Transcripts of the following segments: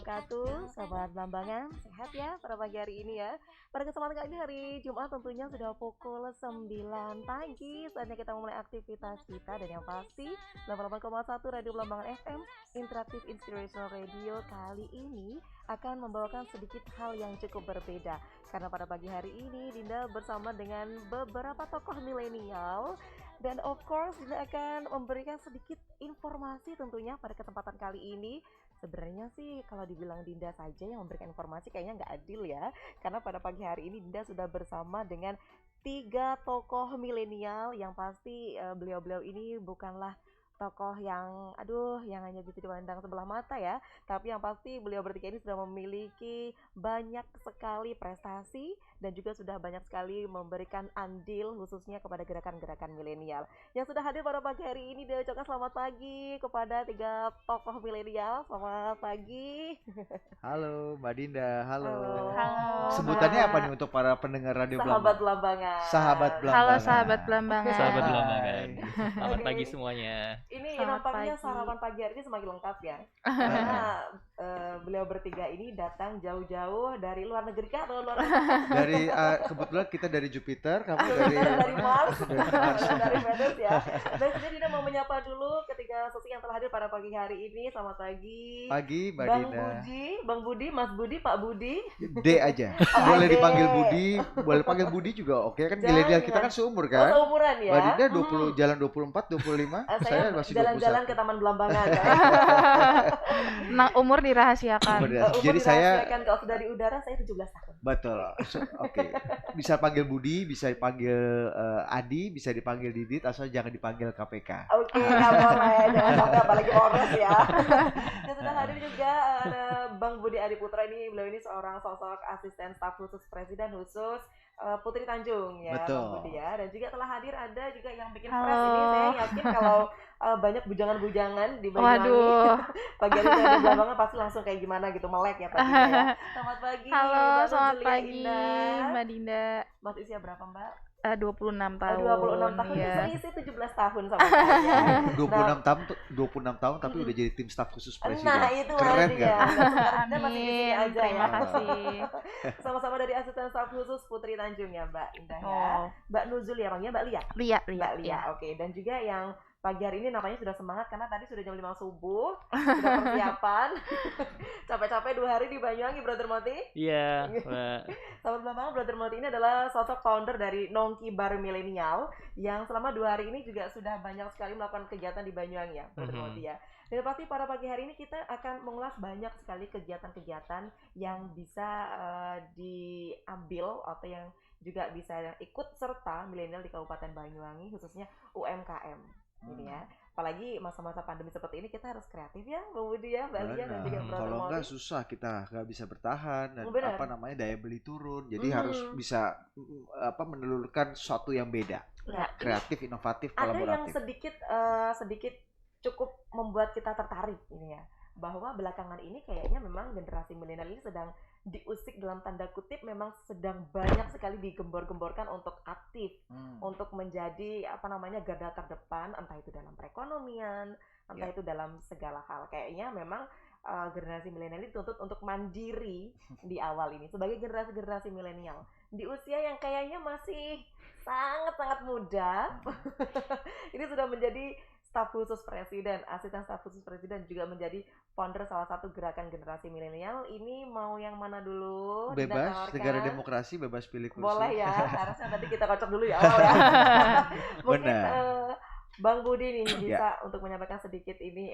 wabarakatuh. Sobat Blambangan, sehat ya pada pagi hari ini ya. Pada kesempatan kali ini hari Jumat tentunya sudah pukul 9 pagi. Saatnya kita memulai aktivitas kita dan yang pasti 88,1 Radio Blambangan FM Interactive Inspirational Radio kali ini akan membawakan sedikit hal yang cukup berbeda. Karena pada pagi hari ini Dinda bersama dengan beberapa tokoh milenial. Dan of course Dinda akan memberikan sedikit informasi tentunya pada kesempatan kali ini. Sebenarnya sih kalau dibilang Dinda saja yang memberikan informasi kayaknya nggak adil ya. Karena pada pagi hari ini Dinda sudah bersama dengan 3 tokoh milenial yang pasti beliau-beliau ini bukanlah tokoh yang yang hanya bisa dipandang sebelah mata ya, tapi yang pasti beliau bertiga ini sudah memiliki banyak sekali prestasi dan juga sudah banyak sekali memberikan andil khususnya kepada gerakan-gerakan milenial. Yang sudah hadir pada pagi hari ini dia ucapkan selamat pagi kepada 3 tokoh milenial. Selamat pagi. Halo Mbak Dinda, halo. Halo. Sebutannya apa nih untuk para pendengar Radio Sahabat Blambangan? Blambangan. Sahabat Blambangan. Halo sahabat Blambangan. Sahabat Blambangan. Selamat Oke. pagi semuanya. Ini Selamat nampaknya pagi. sarapan pagi hari ini semakin lengkap ya. Karena beliau bertiga ini datang jauh-jauh dari luar negeri kah atau luar negeri? Dari kebetulan kita dari Jupiter, kamu dari Dari mana? Mars, dari Venus ya. Dan sini Dinda mau menyapa dulu ketiga sosok yang telah hadir pada pagi hari ini. Selamat pagi. Pagi Mbak Bang Dinda. Budi, Bang Budi, Mas Budi, Pak Budi. D aja. Oh, Boleh D. dipanggil Budi, boleh panggil Budi juga. Oke kan milenial kita kan seumur Oh, kan? seumuran ya. Mbak Dinda 20 jalan 24, 25. Saya masih jalan-jalan 21. ke Taman Belambangan ya. Nah, umur dirahasiakan. Umur Umur Jadi saya dirahasiakan, kalau sudah di udara saya 17 tahun. betul. Oke. Bisa panggil Budi, bisa dipanggil Adi, bisa dipanggil Didit, asal jangan dipanggil KPK. Oke, nggak boleh, jangan sampai apalagi Polres ya. Dan sudah hadir juga ada Bang Budi Adiputra ini, beliau ini seorang sosok asisten staf khusus Presiden khusus Putri Tanjung ya, Betul. Bang Budi ya. Dan juga telah hadir ada juga yang bikin Halo. press ini, saya yakin kalau banyak bujangan-bujangan di Banyuwangi. Waduh. Pagi hari saya di Blambangan pasti langsung kayak gimana gitu, melek ya paginya ya. Selamat pagi. Halo, Mbak selamat Roselia pagi Indah. Mbak Dinda. Mas usia berapa Mbak? 26 tahun. 26 tahun, ya. selisih 17 tahun sama saya. 26 tahun 26 tahun tapi udah jadi tim staf khusus presiden. Nah itu Keren dia. nggak? Sekarang masih di sini Amin. aja Terima ya. kasih. Sama-sama dari asisten staf khusus Putri Tanjung ya Mbak Indah ya. Oh, Mbak Nuzul ya Bang ya, Mbak Lia. Lia, Mbak Lia. ya. Oke, dan juga yang pagi hari ini nampaknya sudah semangat karena tadi sudah jam 5 subuh, sudah persiapan. Capek-capek 2 hari di Banyuwangi, Brother Moti. Iya, Mbak. Sahabat Blambangan, Brother Moti ini adalah sosok founder dari Nongki Bar Milenial yang selama 2 hari ini juga sudah banyak sekali melakukan kegiatan di Banyuwangi ya, Brother Moti ya. Dan pasti pada pagi hari ini kita akan mengulas banyak sekali kegiatan-kegiatan yang bisa diambil atau yang juga bisa ikut serta milenial di Kabupaten Banyuwangi khususnya UMKM ini ya. Apalagi masa-masa pandemi seperti ini kita harus kreatif ya, Mbak Budi ya, Mbak Lia dan juga Benar. Brother Kalau Moti. enggak susah kita nggak bisa bertahan dan Benar. daya beli turun. Jadi harus bisa menelurkan sesuatu yang beda. Nah, Kreatif, inovatif, ada yang kolaboratif. sedikit cukup membuat kita tertarik ini ya, bahwa belakangan ini kayaknya memang generasi milenial ini sedang diusik dalam tanda kutip, memang sedang banyak sekali digembor-gemborkan untuk aktif, untuk menjadi garda terdepan, entah itu dalam perekonomian, entah itu dalam segala hal. Kayaknya memang generasi milenial ini dituntut untuk mandiri di awal ini sebagai generasi milenial di usia yang kayaknya masih sangat-sangat muda. Ini sudah menjadi staf khusus presiden, asisten staf khusus presiden, juga menjadi founder salah satu gerakan generasi milenial. Ini mau yang mana dulu? Bebas, negara demokrasi, bebas pilih kursi. Boleh ya, harusnya nanti kita kocok dulu ya awal ya. Mungkin Benar. Bang Budi nih bisa untuk menyampaikan sedikit ini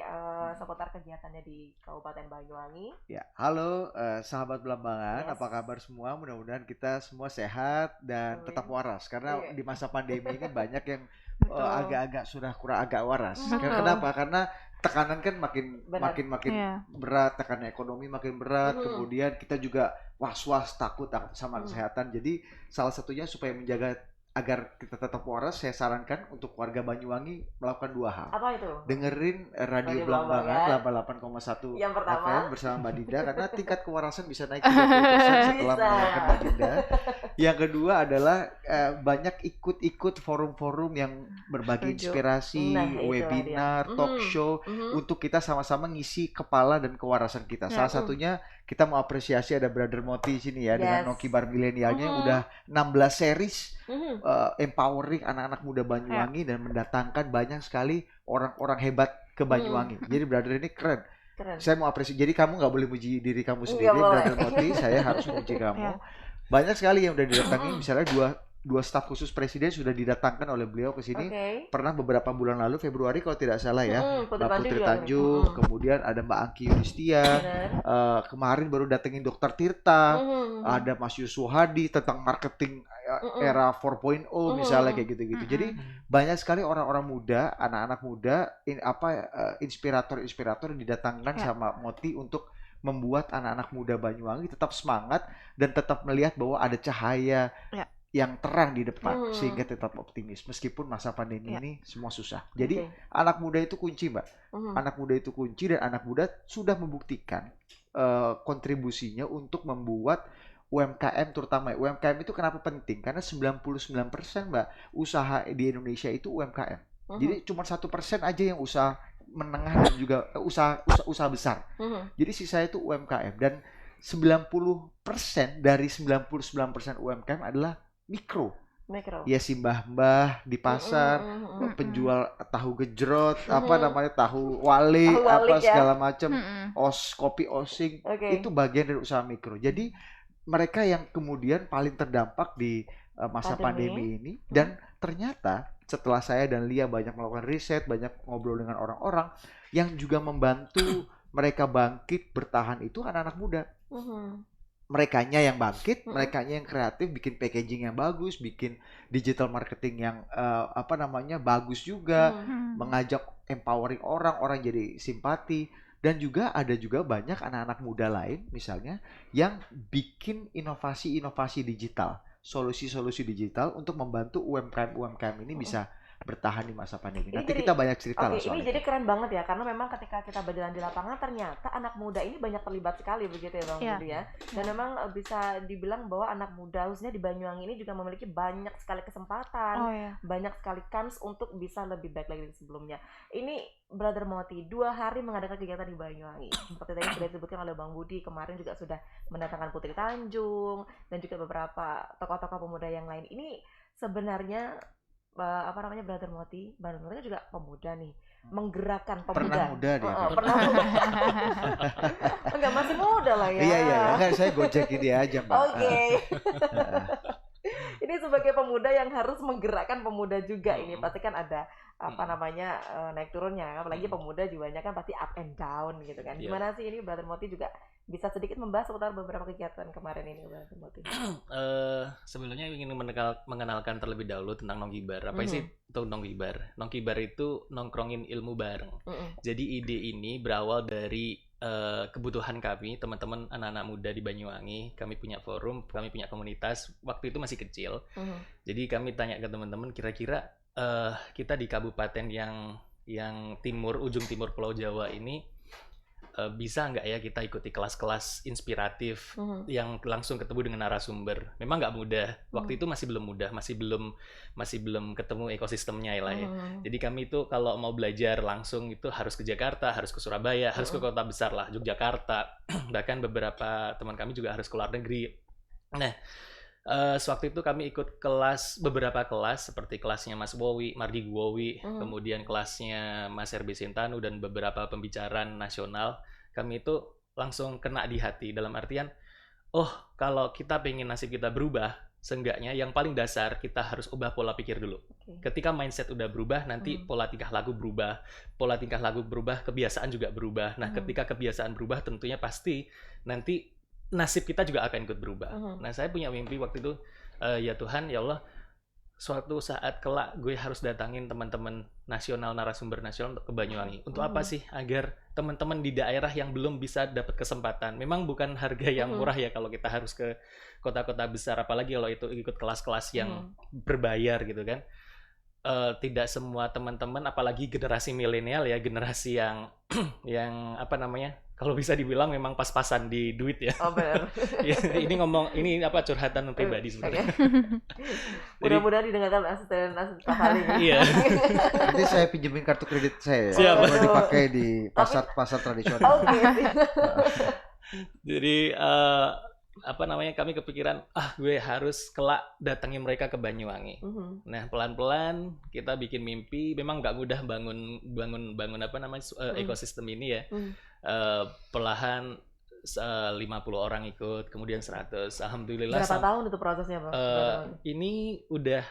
seputar kegiatannya di Kabupaten Banyuwangi. Ya, halo sahabat Blambangan, Yes. apa kabar semua? Mudah-mudahan kita semua sehat dan Amin. tetap waras karena Iya. di masa pandemi ini banyak yang Betul. agak-agak sudah kurang agak waras. Betul. Kenapa? Karena tekanan kan Benar. makin Iya. berat, tekanan ekonomi makin berat, Mhm. kemudian kita juga was-was takut sama Mhm. kesehatan. Jadi salah satunya supaya menjaga agar kita tetap waras, saya sarankan untuk warga Banyuwangi melakukan 2 hal. Apa itu? Dengerin Radio Radio Blambangan Blambangan. 88,1 Yang pertama. FM bersama Mbak Dinda karena tingkat kewarasan bisa naik 30% setelah Bisa. mendengarkan Mbak Dinda. Yang kedua adalah banyak ikut-ikut forum-forum yang berbagi Setuju. inspirasi, Nah, itulah dia. webinar, talk Mhm, show mhm. untuk kita sama-sama ngisi kepala dan kewarasan kita. Ya. Salah satunya kita mau apresiasi ada Brother Moti sini ya dengan Yes. Noki Bar Milenialnya yang Mhm. udah 16 series Mhm. empowering anak-anak muda Banyuwangi dan mendatangkan banyak sekali orang-orang hebat ke Banyuwangi. Jadi Brother ini keren. Keren. Saya mau apresiasi. Jadi kamu nggak boleh muji diri kamu Nggak sendiri, boleh. Brother Moti. Saya harus muji kamu. Ya. Banyak sekali yang udah didatangi. Misalnya dua staf khusus presiden sudah didatangkan oleh beliau ke sini. Oke. Pernah beberapa bulan lalu Februari kalau tidak salah ya. Putri Mbak Tanjung Putri juga. Tanjung, kemudian ada Mbak Angki Yudhistia. Benar. Kemarin baru datengin Dokter Tirta. Mhm. Ada Mas Yusuf Hadi tentang marketing era 4.0 misalnya kayak gitu-gitu. Jadi banyak sekali orang-orang muda, anak-anak muda, inspirator-inspirator yang didatangkan sama Moti untuk membuat anak-anak muda Banyuwangi tetap semangat dan tetap melihat bahwa ada cahaya yang terang di depan sehingga tetap optimis meskipun masa pandemi ini semua susah. Jadi anak muda itu kunci, Mbak. Anak muda itu kunci dan anak muda sudah membuktikan kontribusinya untuk membuat UMKM terutama. UMKM itu kenapa penting? Karena 99% Mbak usaha di Indonesia itu UMKM. Jadi cuma 1% aja yang usaha menengah dan juga usaha besar. Jadi sisanya itu UMKM dan 90% dari 99% UMKM adalah mikro. Ya si mbah-mbah di pasar, penjual tahu gejrot, apa namanya tahu wali, apa segala macam, kopi osing, itu bagian dari usaha mikro. Jadi mereka yang kemudian paling terdampak di masa pandemi ini dan ternyata setelah saya dan Lia banyak melakukan riset, banyak ngobrol dengan orang-orang yang juga membantu mereka bangkit bertahan itu anak-anak muda. Merekanya yang bangkit, merekanya yang kreatif, bikin packaging yang bagus, bikin digital marketing yang bagus juga, mengajak empowering orang jadi simpati. Dan juga ada juga banyak anak-anak muda lain misalnya yang bikin inovasi-inovasi digital, solusi-solusi digital untuk membantu UMKM ini bisa bertahan di masa pandemi. Nanti kita banyak cerita lah soal ini jadi keren banget ya, karena memang ketika kita berjalan di lapangan ternyata anak muda ini banyak terlibat sekali begitu ya Bang Budi ya. Dan memang bisa dibilang bahwa anak muda khususnya di Banyuwangi ini juga memiliki banyak sekali kesempatan, banyak sekali kans untuk bisa lebih baik lagi dari sebelumnya. Ini Brother Moti 2 hari mengadakan kegiatan di Banyuwangi. Seperti tadi sudah disebutkan oleh Bang Budi, kemarin juga sudah mendatangkan Putri Tanjung dan juga beberapa tokoh-tokoh pemuda yang lain. Ini sebenarnya Brother Moti, Brother juga pemuda nih, menggerakkan pemuda. Pernah muda dia. Pernah muda. Enggak, masih muda lah ya. Iya, enggak saya gojekin dia aja, Mbak. Oke. Ini sebagai pemuda yang harus menggerakkan pemuda juga ini pasti kan ada naik turunnya, apalagi pemuda jiwanya kan pasti up and down gitu kan. Gimana sih ini Brother Moti juga bisa sedikit membahas seputar beberapa kegiatan kemarin ini Brother Moti? Sebelumnya ingin mengenalkan terlebih dahulu tentang Nongkibar. Apa sih itu Nongkibar? Nongkibar itu nongkrongin ilmu bareng. Jadi ide ini berawal dari kebutuhan kami, teman-teman anak-anak muda di Banyuwangi. Kami punya forum, kami punya komunitas. Waktu itu masih kecil. Jadi kami tanya ke teman-teman, kira-kira kita di kabupaten yang ujung timur Pulau Jawa ini bisa nggak ya kita ikuti kelas-kelas inspiratif yang langsung ketemu dengan narasumber. Memang nggak mudah. Waktu itu masih belum mudah, masih belum ketemu ekosistemnya lah ya. Jadi kami itu kalau mau belajar langsung itu harus ke Jakarta, harus ke Surabaya, harus ke kota besar lah, Yogyakarta. Bahkan beberapa teman kami juga harus ke luar negeri. Nah, sewaktu itu kami ikut beberapa kelas seperti kelasnya Mas Mardi Wowi, kemudian kelasnya Mas RB Sintanu dan beberapa pembicaraan nasional. Kami itu langsung kena di hati dalam artian, kalau kita pengen nasib kita berubah, seenggaknya yang paling dasar kita harus ubah pola pikir dulu. Ketika mindset udah berubah, nanti pola tingkah laku berubah, kebiasaan juga berubah. Nah, ketika kebiasaan berubah tentunya pasti nanti nasib kita juga akan ikut berubah. Nah, saya punya mimpi waktu itu, ya Tuhan, ya Allah, suatu saat kelak gue harus datangin teman-teman nasional, narasumber nasional ke Banyuwangi. Untuk apa sih? Agar teman-teman di daerah yang belum bisa dapat kesempatan. Memang bukan harga yang murah ya kalau kita harus ke kota-kota besar, apalagi kalau itu ikut kelas-kelas yang berbayar gitu kan. tidak semua teman-teman, apalagi generasi milenial ya, generasi yang yang apa namanya, kalau bisa dibilang memang pas-pasan di duit ya. Oh benar. Ya, ini apa curhatan pribadi sebenarnya. Mudah-mudahan didengarkan asisten Kak Ali. Iya. Nanti saya pinjemin kartu kredit saya ya. Siap. Kalau dipakai di pasar tradisional. Oke. Jadi apa namanya, kami kepikiran gue harus kelak datangi mereka ke Banyuwangi. Nah pelan-pelan kita bikin mimpi. Memang nggak mudah bangun apa namanya ekosistem ini ya. Perlahan 50 orang ikut, kemudian 100. Alhamdulillah. Berapa tahun itu prosesnya, Bang? Ini udah,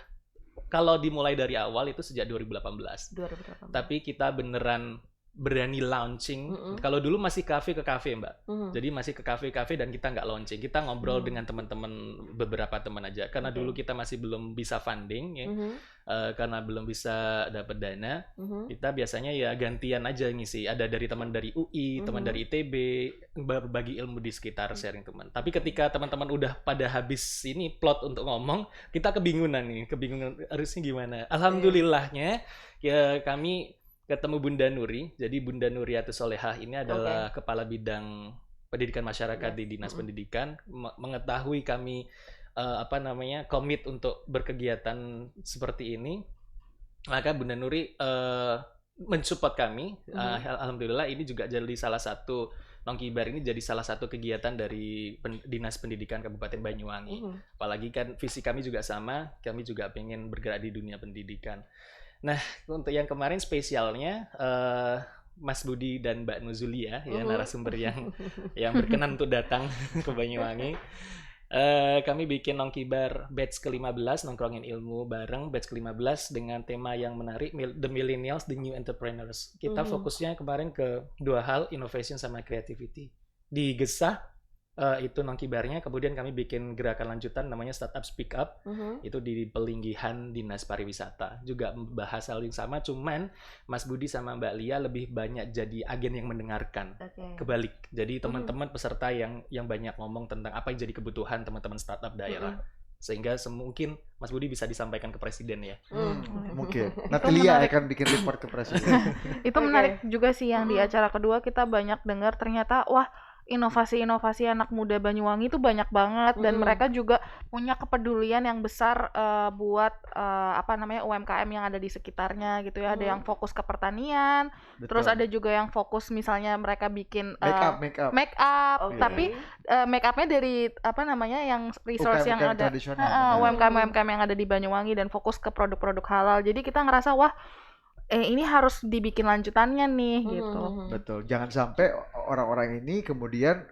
kalau dimulai dari awal itu sejak 2018. 2018. Tapi kita beneran berani launching. Kalau dulu masih kafe ke kafe, Mbak. Jadi masih ke kafe-kafe dan kita nggak launching. Kita ngobrol dengan teman-teman, beberapa teman aja. Karena dulu kita masih belum bisa funding ya. Karena belum bisa dapat dana. Kita biasanya ya gantian aja ngisi. Ada dari teman dari UI, teman dari ITB, berbagi ilmu di sekitar, sharing teman. Tapi ketika teman-teman udah pada habis ini plot untuk ngomong, kita kebingungan harusnya gimana. Alhamdulillahnya ya kami ketemu Bunda Nuri. Jadi Bunda Nuriatus Solehah ini adalah Kepala Bidang Pendidikan Masyarakat di Dinas Pendidikan. Mengetahui kami komit untuk berkegiatan seperti ini, maka Bunda Nuri mensupport kami. Alhamdulillah ini juga jadi salah satu, Nongkibar ini jadi salah satu kegiatan dari Dinas Pendidikan Kabupaten Banyuwangi. Apalagi kan visi kami juga sama, kami juga pengen bergerak di dunia pendidikan. Nah, untuk yang kemarin spesialnya Mas Budi dan Mbak Nuzulia ya, narasumber yang berkenan untuk datang ke Banyuwangi. Kami bikin Nongkibar batch ke-15, nongkrongin ilmu bareng batch ke-15 dengan tema yang menarik, The Millennials, The New Entrepreneurs. Kita fokusnya kemarin ke dua hal, innovation sama creativity. Di Gesah itu Nongkibarnya, kemudian kami bikin gerakan lanjutan namanya Startup Speak Up. Itu di Pelinggihan Dinas Pariwisata, juga bahas hal yang sama, cuman Mas Budi sama Mbak Lia lebih banyak jadi agen yang mendengarkan. Kebalik, jadi teman-teman peserta yang banyak ngomong tentang apa yang jadi kebutuhan teman-teman startup daerah, sehingga mungkin Mas Budi bisa disampaikan ke Presiden ya. Mungkin nanti Lia akan bikin report ke Presiden. Itu menarik juga sih, yang di acara kedua kita banyak dengar ternyata wah, inovasi-inovasi anak muda Banyuwangi itu banyak banget, dan mereka juga punya kepedulian yang besar buat UMKM yang ada di sekitarnya gitu ya. Ada yang fokus ke pertanian, terus ada juga yang fokus misalnya mereka bikin make up, tapi make upnya dari yang resource yang ada UMKM yang ada di Banyuwangi dan fokus ke produk-produk halal. Jadi kita ngerasa wah, ini harus dibikin lanjutannya nih gitu. Betul, jangan sampai orang-orang ini kemudian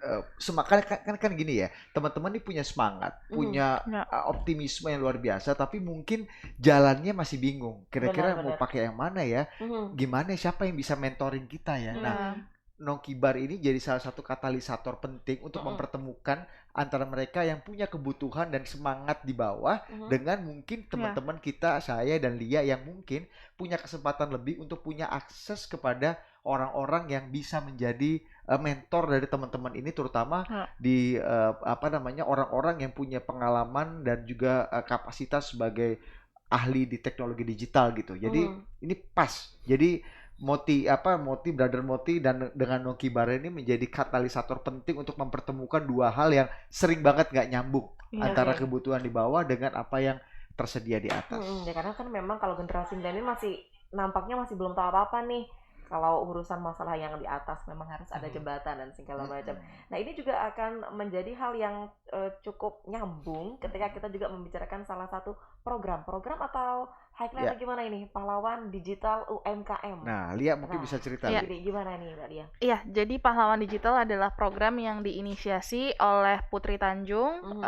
kan gini ya, teman-teman ini punya semangat, punya optimisme yang luar biasa, tapi mungkin jalannya masih bingung. Kira-kira mau pakai yang mana ya? Gimana, siapa yang bisa mentoring kita ya? Nah, Nongkibar ini jadi salah satu katalisator penting untuk mempertemukan antara mereka yang punya kebutuhan dan semangat di bawah dengan mungkin teman-teman kita, saya dan Lia, yang mungkin punya kesempatan lebih untuk punya akses kepada orang-orang yang bisa menjadi mentor dari teman-teman ini, terutama di orang-orang yang punya pengalaman dan juga kapasitas sebagai ahli di teknologi digital gitu. Jadi ini pas. Jadi Moti Brother Moti dan dengan Nongkibar ini menjadi katalisator penting untuk mempertemukan dua hal yang sering banget nggak nyambung antara kebutuhan di bawah dengan apa yang tersedia di atas. Ya karena kan memang kalau generasi milenial nampaknya masih belum tahu apa-apa nih. Kalau urusan masalah yang di atas memang harus ada jembatan dan segala macam. Nah, ini juga akan menjadi hal yang cukup nyambung ketika kita juga membicarakan salah satu program atau highlight gimana ini, Pahlawan Digital UMKM. Nah, Lia mungkin bisa cerita. Jadi gimana nih, Mbak Lia? Iya, jadi Pahlawan Digital adalah program yang diinisiasi oleh Putri Tanjung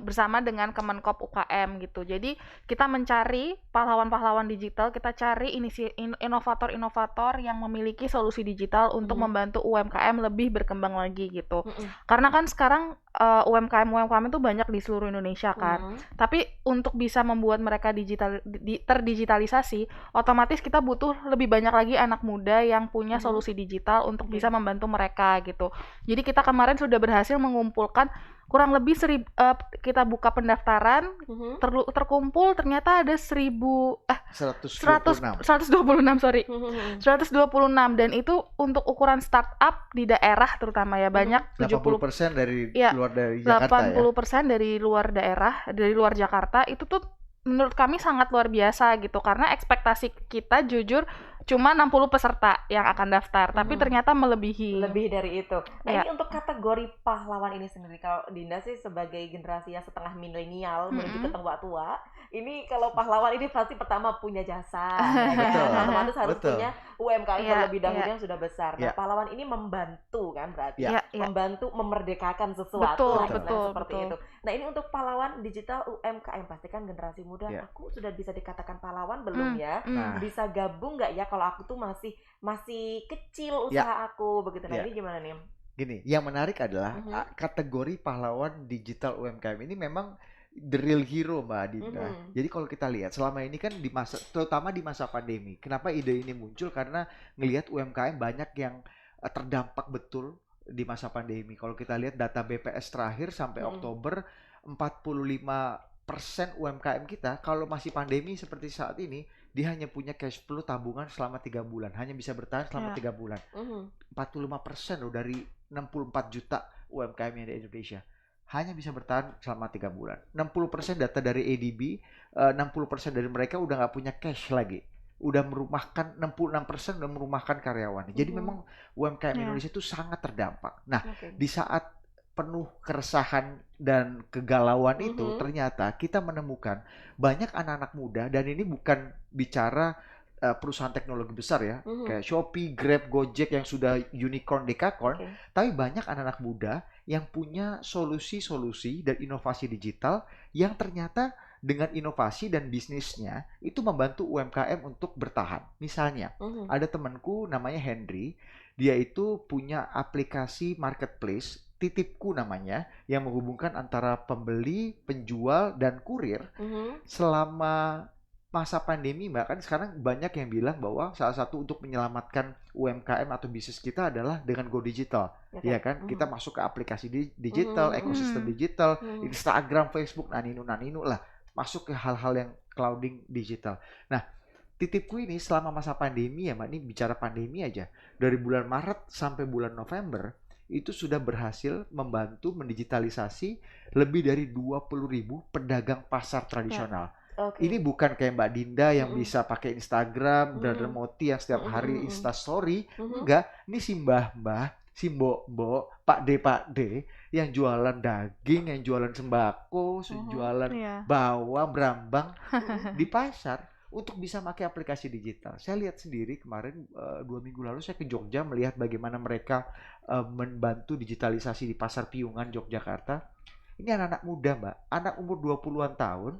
bersama dengan Kemenkop UKM gitu. Jadi kita mencari pahlawan-pahlawan digital, kita cari inovator-inovator yang memiliki solusi digital untuk membantu UMKM lebih berkembang lagi gitu. Karena kan sekarang UMKM itu banyak di seluruh Indonesia kan. Tapi untuk bisa membuat mereka terdigitalisasi, otomatis kita butuh lebih banyak lagi anak muda yang punya solusi digital untuk bisa membantu mereka gitu. Jadi kita kemarin sudah berhasil mengumpulkan kurang lebih kita buka pendaftaran, terkumpul ternyata ada 126, sorry. 126, dan itu untuk ukuran startup di daerah terutama ya, banyak 80% dari ya, luar dari Jakarta 80% dari luar daerah, dari luar Jakarta. Itu tuh menurut kami sangat luar biasa gitu, karena ekspektasi kita jujur cuma 60 peserta yang akan daftar, tapi ternyata melebihi. Lebih dari itu. Nah, Ya. ini untuk kategori pahlawan ini sendiri, kalau Dinda sih sebagai generasi yang setengah milenial menuju ke tua, ini kalau pahlawan ini pasti pertama punya jasa, ya Betul. kan? Otomatis harus Betul. punya UMKM Iya, terlebih dahulu iya. yang sudah besar. Nah, Iya. pahlawan ini membantu kan berarti, Iya. membantu memerdekakan sesuatu Betul, lah, istilahnya betul, seperti betul. itu. Nah, ini untuk pahlawan digital UMKM, pastikan generasi muda, Iya. aku sudah bisa dikatakan pahlawan belum ya? Nah. Bisa gabung nggak ya kalau aku tuh masih kecil Ya. usaha aku begitu. Nah, Ya. ini gimana nih? Gini, yang menarik adalah kategori pahlawan digital UMKM ini memang the real hero Mbak Dinda. Jadi kalau kita lihat selama ini kan terutama di masa pandemi, kenapa ide ini muncul? Karena ngelihat UMKM banyak yang terdampak betul di masa pandemi. Kalau kita lihat data BPS terakhir sampai Oktober, 45% UMKM kita kalau masih pandemi seperti saat ini, dia hanya punya cash flow tabungan selama 3 bulan, hanya bisa bertahan selama 3 bulan. 45% loh dari 64 juta UMKM yang di Indonesia hanya bisa bertahan selama 3 bulan. 60% data dari ADB, 60% dari mereka udah nggak punya cash lagi. Udah merumahkan, 66% udah merumahkan karyawannya. Jadi memang UMKM Indonesia itu sangat terdampak. Nah, di saat penuh keresahan dan kegalauan itu, ternyata kita menemukan banyak anak-anak muda, dan ini bukan bicara perusahaan teknologi besar ya, kayak Shopee, Grab, Gojek yang sudah unicorn, dekakorn, tapi banyak anak-anak muda yang punya solusi-solusi dan inovasi digital yang ternyata dengan inovasi dan bisnisnya itu membantu UMKM untuk bertahan. Misalnya, ada temanku namanya Henry, dia itu punya aplikasi marketplace, Titipku namanya, yang menghubungkan antara pembeli, penjual, dan kurir selama masa pandemi, Mbak. Kan sekarang banyak yang bilang bahwa salah satu untuk menyelamatkan UMKM atau bisnis kita adalah dengan go digital. Ya kan? Kita masuk ke aplikasi digital, ekosistem digital, Instagram, Facebook, naninu lah. Masuk ke hal-hal yang clouding digital. Nah, Titipku ini selama masa pandemi ya, Mbak, ini bicara pandemi aja. Dari bulan Maret sampai bulan November, itu sudah berhasil membantu mendigitalisasi lebih dari 20.000 pedagang pasar tradisional. Ini bukan kayak Mbak Dinda yang bisa pakai Instagram, Brother Moti yang setiap hari Instastory. Enggak, ini si mbah-mbah, si mbok-mbok, Pak D yang jualan daging, yang jualan sembako, jualan bawang, brambang di pasar untuk bisa pakai aplikasi digital. Saya lihat sendiri kemarin 2 minggu lalu saya ke Jogja melihat bagaimana mereka membantu digitalisasi di Pasar Piungan Yogyakarta. Ini anak-anak muda, Mbak, anak umur 20-an tahun,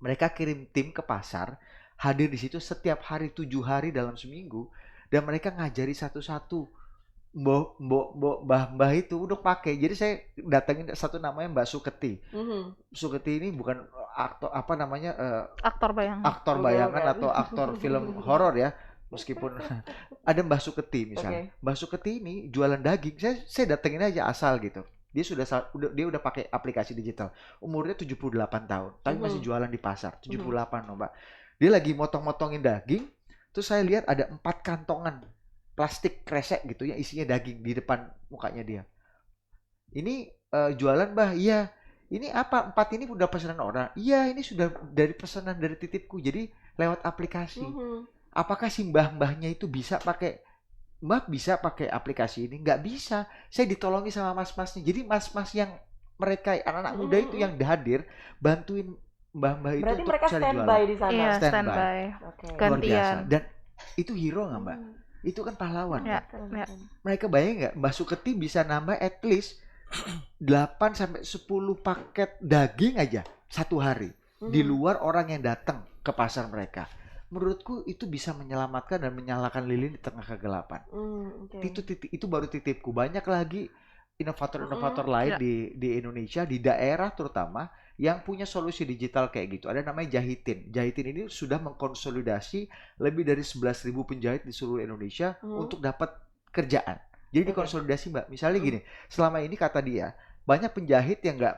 mereka kirim tim ke pasar, hadir di situ setiap hari 7 hari dalam seminggu, dan mereka ngajari satu-satu. Mbah itu udah pakai. Jadi saya datangin satu namanya Mbak Suketi. Suketi ini bukan aktor aktor bayangan atau aktor film horor ya. Meskipun ada Mbak Suketi misalnya. Mbak Suketi ini jualan daging. Saya datengin aja asal gitu. Dia udah pakai aplikasi digital. Umurnya 78 tahun, tapi masih jualan di pasar. 78 loh, Mbak. Dia lagi motong-motongin daging, terus saya lihat ada 4 kantongan plastik kresek gitu ya, isinya daging di depan mukanya dia. Ini jualan, Mbah? Iya. Ini apa? 4 ini udah pesanan orang? Iya, ini sudah dari pesanan dari Titipku. Jadi lewat aplikasi. Apakah si mbah-mbahnya itu bisa pakai? Mbak bisa pakai aplikasi ini? Nggak bisa. Saya ditolongi sama mas-masnya. Jadi mas-mas yang mereka anak-anak muda itu yang hadir bantuin mbah-mbah itu berarti untuk mereka cari standby jualan. di sana. Iya, standby. Luar biasa. Gantian. Dan itu hero nggak, Mbak? Itu kan pahlawan. Ya, Kan? ya. Mereka bayang nggak Mbak Suketi bisa nambah at least 8 sampai 10 paket daging aja satu hari. Di luar orang yang datang ke pasar mereka. Menurutku itu bisa menyelamatkan dan menyalakan lilin di tengah kegelapan. Itu baru titipku. Banyak lagi inovator-inovator lain di Indonesia, di daerah terutama, yang punya solusi digital kayak gitu. Ada namanya Jahitin. Jahitin ini sudah mengkonsolidasi lebih dari 11.000 penjahit di seluruh Indonesia untuk dapat kerjaan. Jadi dikonsolidasi, Mbak. Misalnya gini, selama ini kata dia, banyak penjahit yang nggak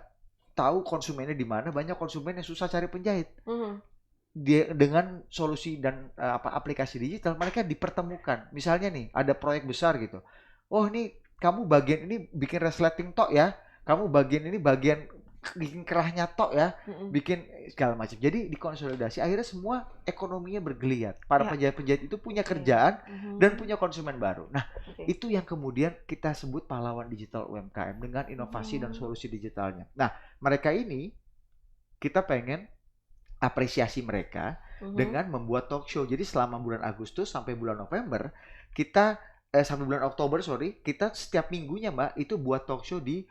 tahu konsumennya di mana, banyak konsumen yang susah cari penjahit. Dia dengan solusi dan aplikasi digital mereka dipertemukan. Misalnya nih ada proyek besar gitu. Oh ini kamu bagian ini bikin resleting tok ya. Kamu bagian ini bagian bikin kerahnya tok ya. Bikin segala macam. Jadi dikonsolidasi akhirnya semua ekonominya bergeliat. Para penjahit-penjahit itu punya kerjaan dan punya konsumen baru. Nah, itu yang kemudian kita sebut pahlawan digital UMKM dengan inovasi dan solusi digitalnya. Nah, mereka ini kita pengen apresiasi mereka dengan membuat talk show. Jadi selama bulan Agustus sampai bulan November, kita sampai bulan Oktober kita setiap minggunya Mbak itu buat talk show di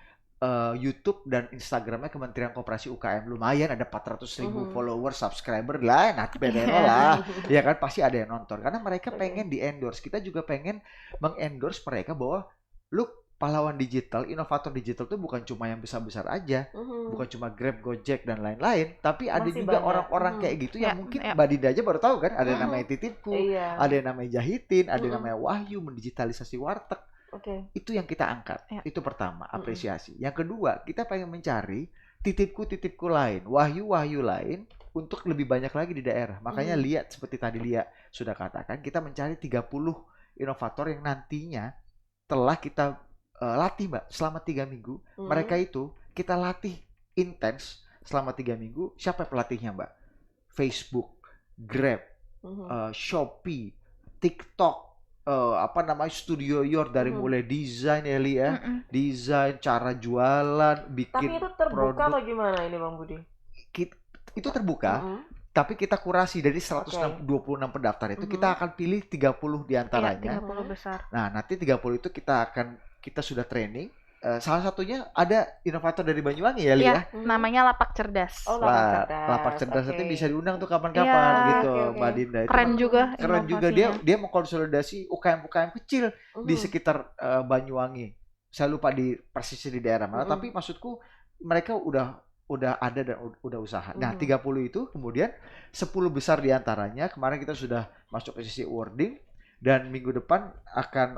YouTube dan Instagramnya Kementerian Koperasi UKM. Lumayan ada 400.000 followers, subscriber lah, nanti bedanya lah. Ya kan pasti ada yang nonton karena mereka pengen di endorse. Kita juga pengen mengendorse mereka bahwa look, pahlawan digital, inovator digital itu bukan cuma yang besar-besar aja, bukan cuma Grab, Gojek dan lain-lain, tapi ada Masih juga banyak. orang-orang kayak gitu yang mungkin Mbak Dinda aja baru tahu kan, ada yang namanya Titipku, ada yang namanya Jahitin, ada yang namanya Wahyu mendigitalisasi warteg. Itu yang kita angkat. Itu pertama, apresiasi. Yang kedua, kita pengen mencari titipku lain, wahyu lain untuk lebih banyak lagi di daerah. Makanya lihat seperti tadi Lia sudah katakan, kita mencari 30 inovator yang nantinya telah kita latih Mbak selama 3 minggu. Mereka itu kita latih intens selama 3 minggu. Siapa pelatihnya Mbak? Facebook, Grab, Shopee, TikTok, Studio Your dari mulai desain Eli ya, desain, cara jualan, bikin Tapi itu terbuka produk. atau gimana ini Bang Budi? Itu terbuka. Tapi kita kurasi dari 126 pendaftar itu kita akan pilih 30 diantaranya. 30 besar. Nah, nanti 30 itu kita sudah training. Salah satunya ada inovator dari Banyuwangi ya, Lia. Namanya Lapak Cerdas. Oh, Lapak Cerdas. Lapak Cerdas nanti bisa diundang tuh kapan-kapan gitu, Mbak Dinda. Itu Keren juga. Keren juga dia mengkonsolidasi UKM-UKM kecil di sekitar Banyuwangi. Saya lupa di persisnya di daerah mana, tapi maksudku mereka udah ada dan udah usaha. Nah, 30 itu kemudian 10 besar diantaranya kemarin kita sudah masuk ke sisi awarding. Dan minggu depan akan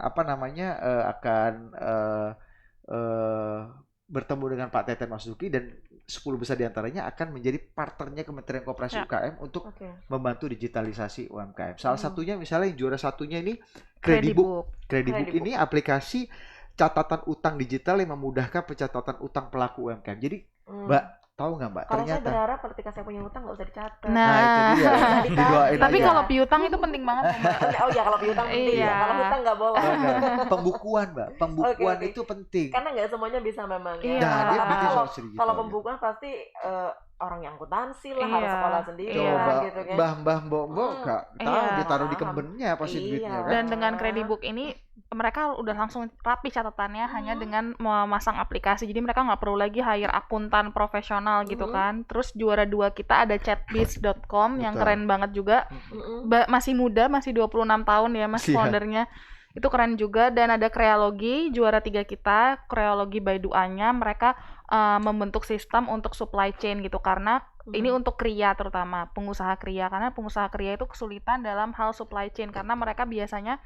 bertemu dengan Pak Teten Masuki dan 10 besar diantaranya akan menjadi partnernya Kementerian Koperasi UKM untuk membantu digitalisasi UMKM. Salah satunya misalnya yang juara satunya ini Kredibook. Kredibook ini aplikasi catatan utang digital yang memudahkan pencatatan utang pelaku UMKM. Jadi Mbak, tahu nggak Mbak? Kalau Ternyata saya berharap ketika saya punya utang nggak usah dicatat. Nah, itu dia. Didoain Tapi aja. kalau piutang itu penting banget Mbak. Oh ya, kalau piutang penting ya. Kalau hutang nggak boleh. Pembukuan Mbak, pembukuan itu penting. Karena nggak semuanya bisa memang ya. Nah, dia bikin kalau, solusi digital. kalau pembukuan pasti orang yang akuntansi lah, harus sekolah sendiri Coba lah gitu kan. mbah mbok Kak, tahu ditaruh di kembennya pasti duitnya kan. Dan dengan Kredibook ini mereka udah langsung rapi catatannya hanya dengan memasang aplikasi. Jadi mereka nggak perlu lagi hire akuntan profesional gitu kan. Terus juara 2 kita ada chatbiz.com yang keren banget juga. Masih muda, masih 26 tahun ya Mas foundernya. Itu keren juga. Dan ada Kreologi, juara 3 kita, Kreologi by Duanya. Mereka membentuk sistem untuk supply chain gitu. Karena ini untuk kria terutama, pengusaha kria. Karena pengusaha kria itu kesulitan dalam hal supply chain. Karena mereka biasanya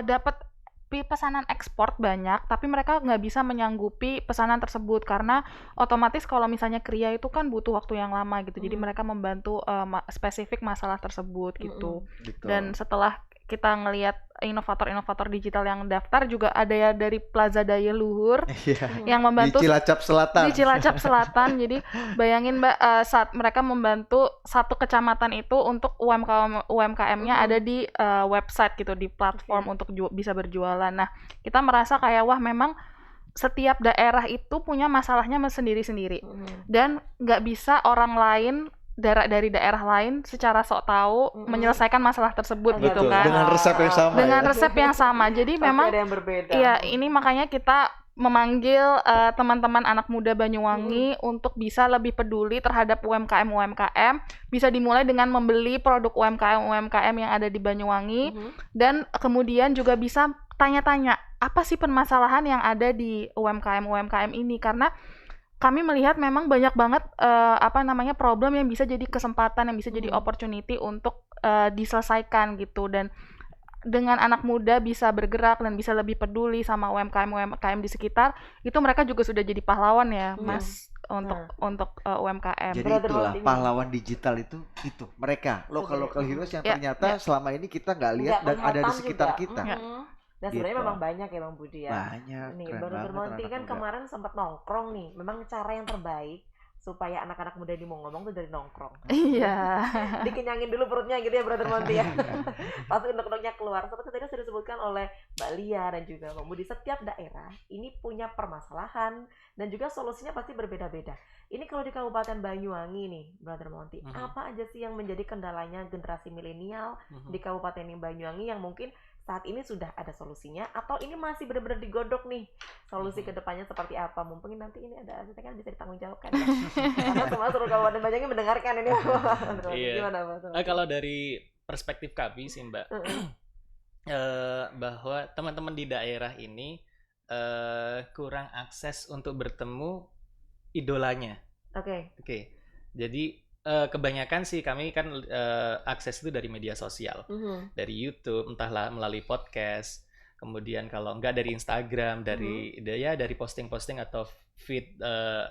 dapat pesanan ekspor banyak, tapi mereka nggak bisa menyanggupi pesanan tersebut. Karena otomatis kalau misalnya kria itu kan butuh waktu yang lama gitu. Jadi mereka membantu spesifik masalah tersebut gitu. Dan setelah kita ngelihat inovator-inovator digital yang daftar juga ada ya dari Plaza Daya Luhur yang membantu di Cilacap Selatan. Di Cilacap Selatan. Jadi bayangin Mbak, saat mereka membantu satu kecamatan itu untuk UMKM-nya ada di website gitu, di platform untuk bisa berjualan. Nah, kita merasa kayak wah memang setiap daerah itu punya masalahnya sendiri-sendiri. Dan nggak bisa orang lain dari daerah lain secara sok tahu menyelesaikan masalah tersebut gitu kan. Dengan resep yang sama. Dengan resep yang sama. Jadi memang ada yang berbeda. Iya, ini makanya kita memanggil teman-teman anak muda Banyuwangi untuk bisa lebih peduli terhadap UMKM. Bisa dimulai dengan membeli produk UMKM yang ada di Banyuwangi dan kemudian juga bisa tanya-tanya apa sih permasalahan yang ada di UMKM ini, karena kami melihat memang banyak banget problem yang bisa jadi kesempatan, yang bisa jadi opportunity untuk diselesaikan gitu. Dan dengan anak muda bisa bergerak dan bisa lebih peduli sama UMKM di sekitar, itu mereka juga sudah jadi pahlawan ya, Mas, untuk UMKM. Jadi itulah pahlawan digital itu mereka local heroes yang ternyata selama ini kita nggak lihat dan ada di sekitar kita. Dan sebenarnya memang banyak ya Bang Budi ya. Banyak. Nih Brother Monty kan kemarin sempat nongkrong nih. Memang cara yang terbaik supaya anak-anak muda ini mau ngomong tuh dari nongkrong. Iya. Dikenyangin dulu perutnya gitu ya Brother Monty ya. Pasti unek-uneknya keluar. Seperti tadi sudah disebutkan oleh Mbak Lia dan juga Bang Budi, setiap daerah ini punya permasalahan dan juga solusinya pasti berbeda-beda. Ini kalau di Kabupaten Banyuwangi nih Brother Monty, apa aja sih yang menjadi kendalanya generasi milenial di Kabupaten Banyuwangi yang mungkin saat ini sudah ada solusinya atau ini masih benar-benar digodok nih solusi kedepannya seperti apa? Mumpung nanti ini ada asisten kan bisa ditanggung jawabkan ya. Karena semua seluruh Kabupaten Banyuwangi mendengarkan ini. Gimana Pak? Kalau dari perspektif kami sih Mbak, bahwa teman-teman di daerah ini kurang akses untuk bertemu idolanya. Oke. Jadi kebanyakan sih kami kan akses itu dari media sosial, dari YouTube, entahlah melalui podcast, kemudian kalau enggak dari Instagram, dari posting-posting atau feed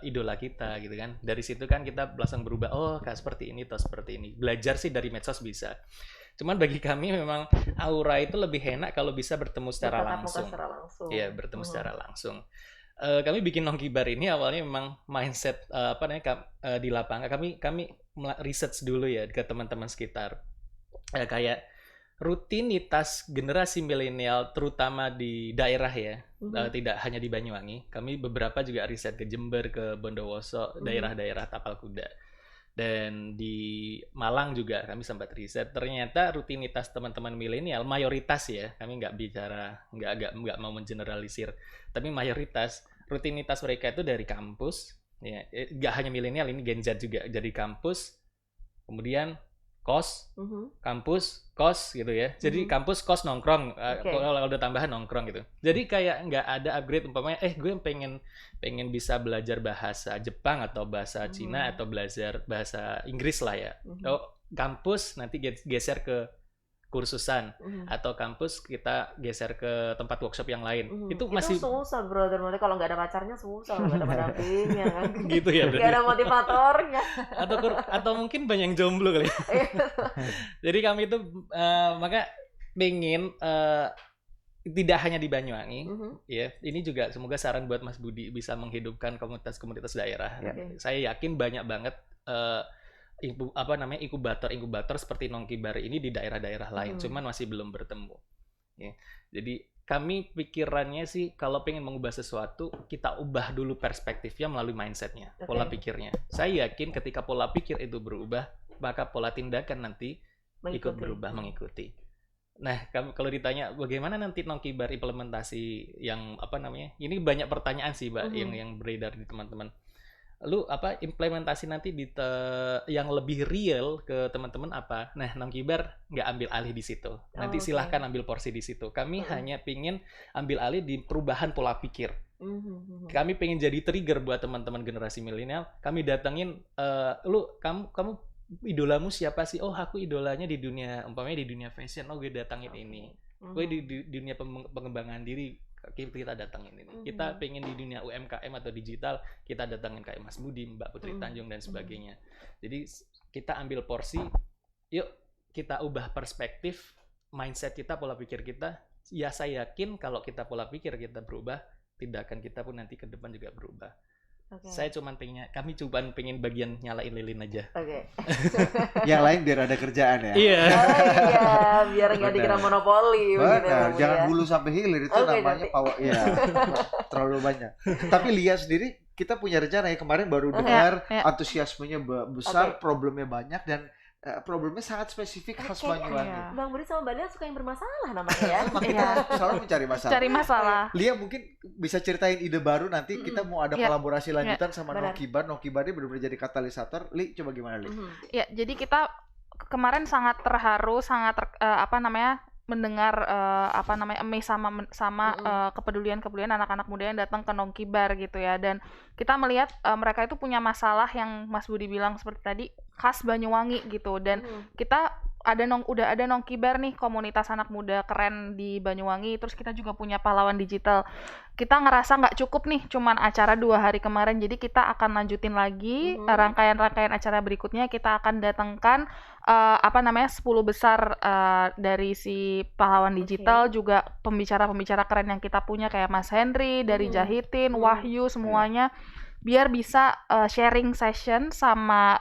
idola kita gitu kan. Dari situ kan kita langsung berubah, oh kayak seperti ini atau seperti ini. Belajar sih dari medsos bisa. Cuman bagi kami memang aura itu lebih enak kalau bisa bertemu secara langsung. Iya, bertemu secara langsung. Kami bikin Nongkibar ini awalnya memang mindset di lapangan. Kami research dulu ya ke teman-teman sekitar. Kayak rutinitas generasi milenial terutama di daerah ya, tidak hanya di Banyuwangi. Kami beberapa juga riset ke Jember, ke Bondowoso, daerah-daerah tapal kuda. Dan di Malang juga kami sempat riset. Ternyata rutinitas teman-teman milenial mayoritas ya, kami nggak mau mengeneralisir, tapi mayoritas rutinitas mereka itu dari kampus. Ya, nggak hanya milenial, ini Gen Z juga, dari kampus, kemudian kos, kampus, kos gitu ya. Jadi kampus, kos, nongkrong, kalau udah tambahan nongkrong gitu. Jadi kayak nggak ada upgrade, umpamanya gue pengen bisa belajar bahasa Jepang atau bahasa Cina atau belajar bahasa Inggris lah ya. Kampus nanti geser ke kursusan atau kampus kita geser ke tempat workshop yang lain. Itu masih susah Brother, kalau nggak ada pacarnya susah, nggak ada pendampingnya kan. Gitu ya. Nggak ada motivatornya. Atau mungkin banyak yang jomblo kali. Jadi kami itu maka pengen tidak hanya di Banyuwangi, ya. Ini juga semoga saran buat Mas Budi bisa menghidupkan komunitas-komunitas daerah. Saya yakin banyak banget inkubator seperti Nongkibar ini di daerah-daerah lain, cuman masih belum bertemu. Ya. Jadi kami pikirannya sih kalau pengen mengubah sesuatu, kita ubah dulu perspektifnya melalui mindsetnya, pola pikirnya. Saya yakin ketika pola pikir itu berubah, maka pola tindakan nanti ikut berubah mengikuti. Nah, kalau ditanya bagaimana nanti Nongkibar implementasi yang ini banyak pertanyaan sih Mbak yang beredar di teman-teman. Lu implementasi nanti yang lebih real ke teman-teman apa? Nah, Nongkibar nggak ambil alih di situ. Nanti silahkan ambil porsi di situ. Kami hanya pingin ambil alih di perubahan pola pikir. Kami pengen jadi trigger buat teman-teman generasi milenial. Kami datangin, kamu idolamu siapa sih? Oh, aku idolanya di dunia, umpamanya di dunia fashion. Oh, gue datangin ini. Gue di dunia pengembangan diri. Kita datangin ini. Kita pengen di dunia UMKM atau digital, kita datangin kayak Mas Budi, Mbak Putri Tanjung dan sebagainya. Jadi kita ambil porsi, yuk kita ubah perspektif, mindset kita, pola pikir kita. Ya saya yakin kalau kita pola pikir kita berubah, tindakan kita pun nanti ke depan juga berubah. Saya kami cuma pengen bagian nyalain lilin aja. Yang lain biar ada kerjaan ya. Iya. Biar nggak dikira monopoli. Benar. Jangan hulu sampai hilir itu namanya power. Ya, terlalu banyak. Tapi lihat sendiri, kita punya rencana ya, kemarin baru dengar antusiasmenya besar, problemnya banyak dan problemnya sangat spesifik khas Banyuwangi. Bang Budi sama Mbak Lia suka yang bermasalah namanya ya. Kita selalu mencari masalah. Cari masalah. Lia mungkin bisa ceritain ide baru nanti kita mau ada kolaborasi lanjutan sama Nongkibar. Nongkibar ini benar-benar jadi katalisator. Li, coba gimana Li? Ya, jadi kita kemarin sangat terharu, mendengar amazed sama kepedulian anak-anak muda yang datang ke Nongkibar gitu ya. Dan kita melihat mereka itu punya masalah yang Mas Budi bilang seperti tadi, khas Banyuwangi gitu. Dan kita udah ada Nongkibar nih, komunitas anak muda keren di Banyuwangi. Terus kita juga punya pahlawan digital. Kita ngerasa nggak cukup nih cuman acara 2 hari kemarin, jadi kita akan lanjutin lagi rangkaian-rangkaian acara berikutnya. Kita akan datangkan 10 besar dari si pahlawan digital, juga pembicara-pembicara keren yang kita punya kayak Mas Henry dari Jahitin, Wahyu, semuanya biar bisa sharing session sama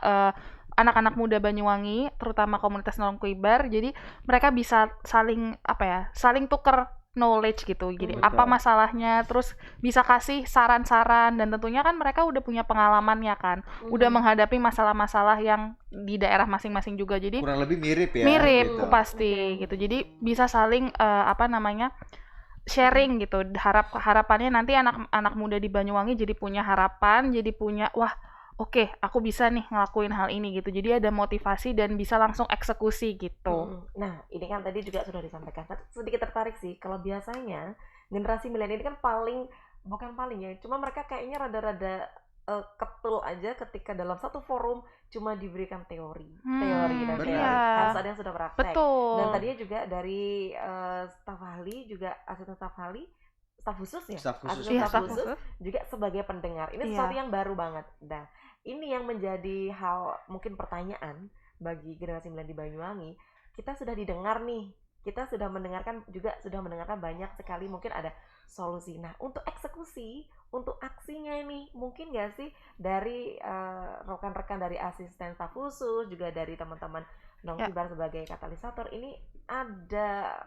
anak-anak muda Banyuwangi, terutama komunitas Nongkibar. Jadi mereka bisa saling tuker knowledge gitu. Jadi apa masalahnya, terus bisa kasih saran-saran, dan tentunya kan mereka udah punya pengalaman ya kan, udah menghadapi masalah-masalah yang di daerah masing-masing juga. Jadi kurang lebih mirip ya. Mirip gitu. pasti gitu. Jadi bisa saling sharing gitu. Harapannya nanti anak-anak muda di Banyuwangi jadi punya harapan, jadi punya oke, aku bisa nih ngelakuin hal ini gitu. Jadi ada motivasi dan bisa langsung eksekusi gitu. Nah, ini kan tadi juga sudah disampaikan. Tapi sedikit tertarik sih, kalau biasanya generasi milenial ini kan bukan paling ya, cuma mereka kayaknya rada-rada ketul aja ketika dalam satu forum cuma diberikan teori dan teori. Harus ada yang sudah praktek. Betul. Dan tadinya juga dari staf ahli, juga asisten staf ahli, staf khusus juga sebagai pendengar. Ini sesuatu yang baru banget. Nah, ini yang menjadi hal mungkin pertanyaan bagi generasi milenial di Banyuwangi. Kita sudah didengar nih, kita sudah mendengarkan banyak sekali, mungkin ada solusi. Nah, untuk eksekusi, untuk aksinya ini mungkin nggak sih dari rekan-rekan dari asisten staf khusus, juga dari teman-teman Nongkibar sebagai katalisator, ini ada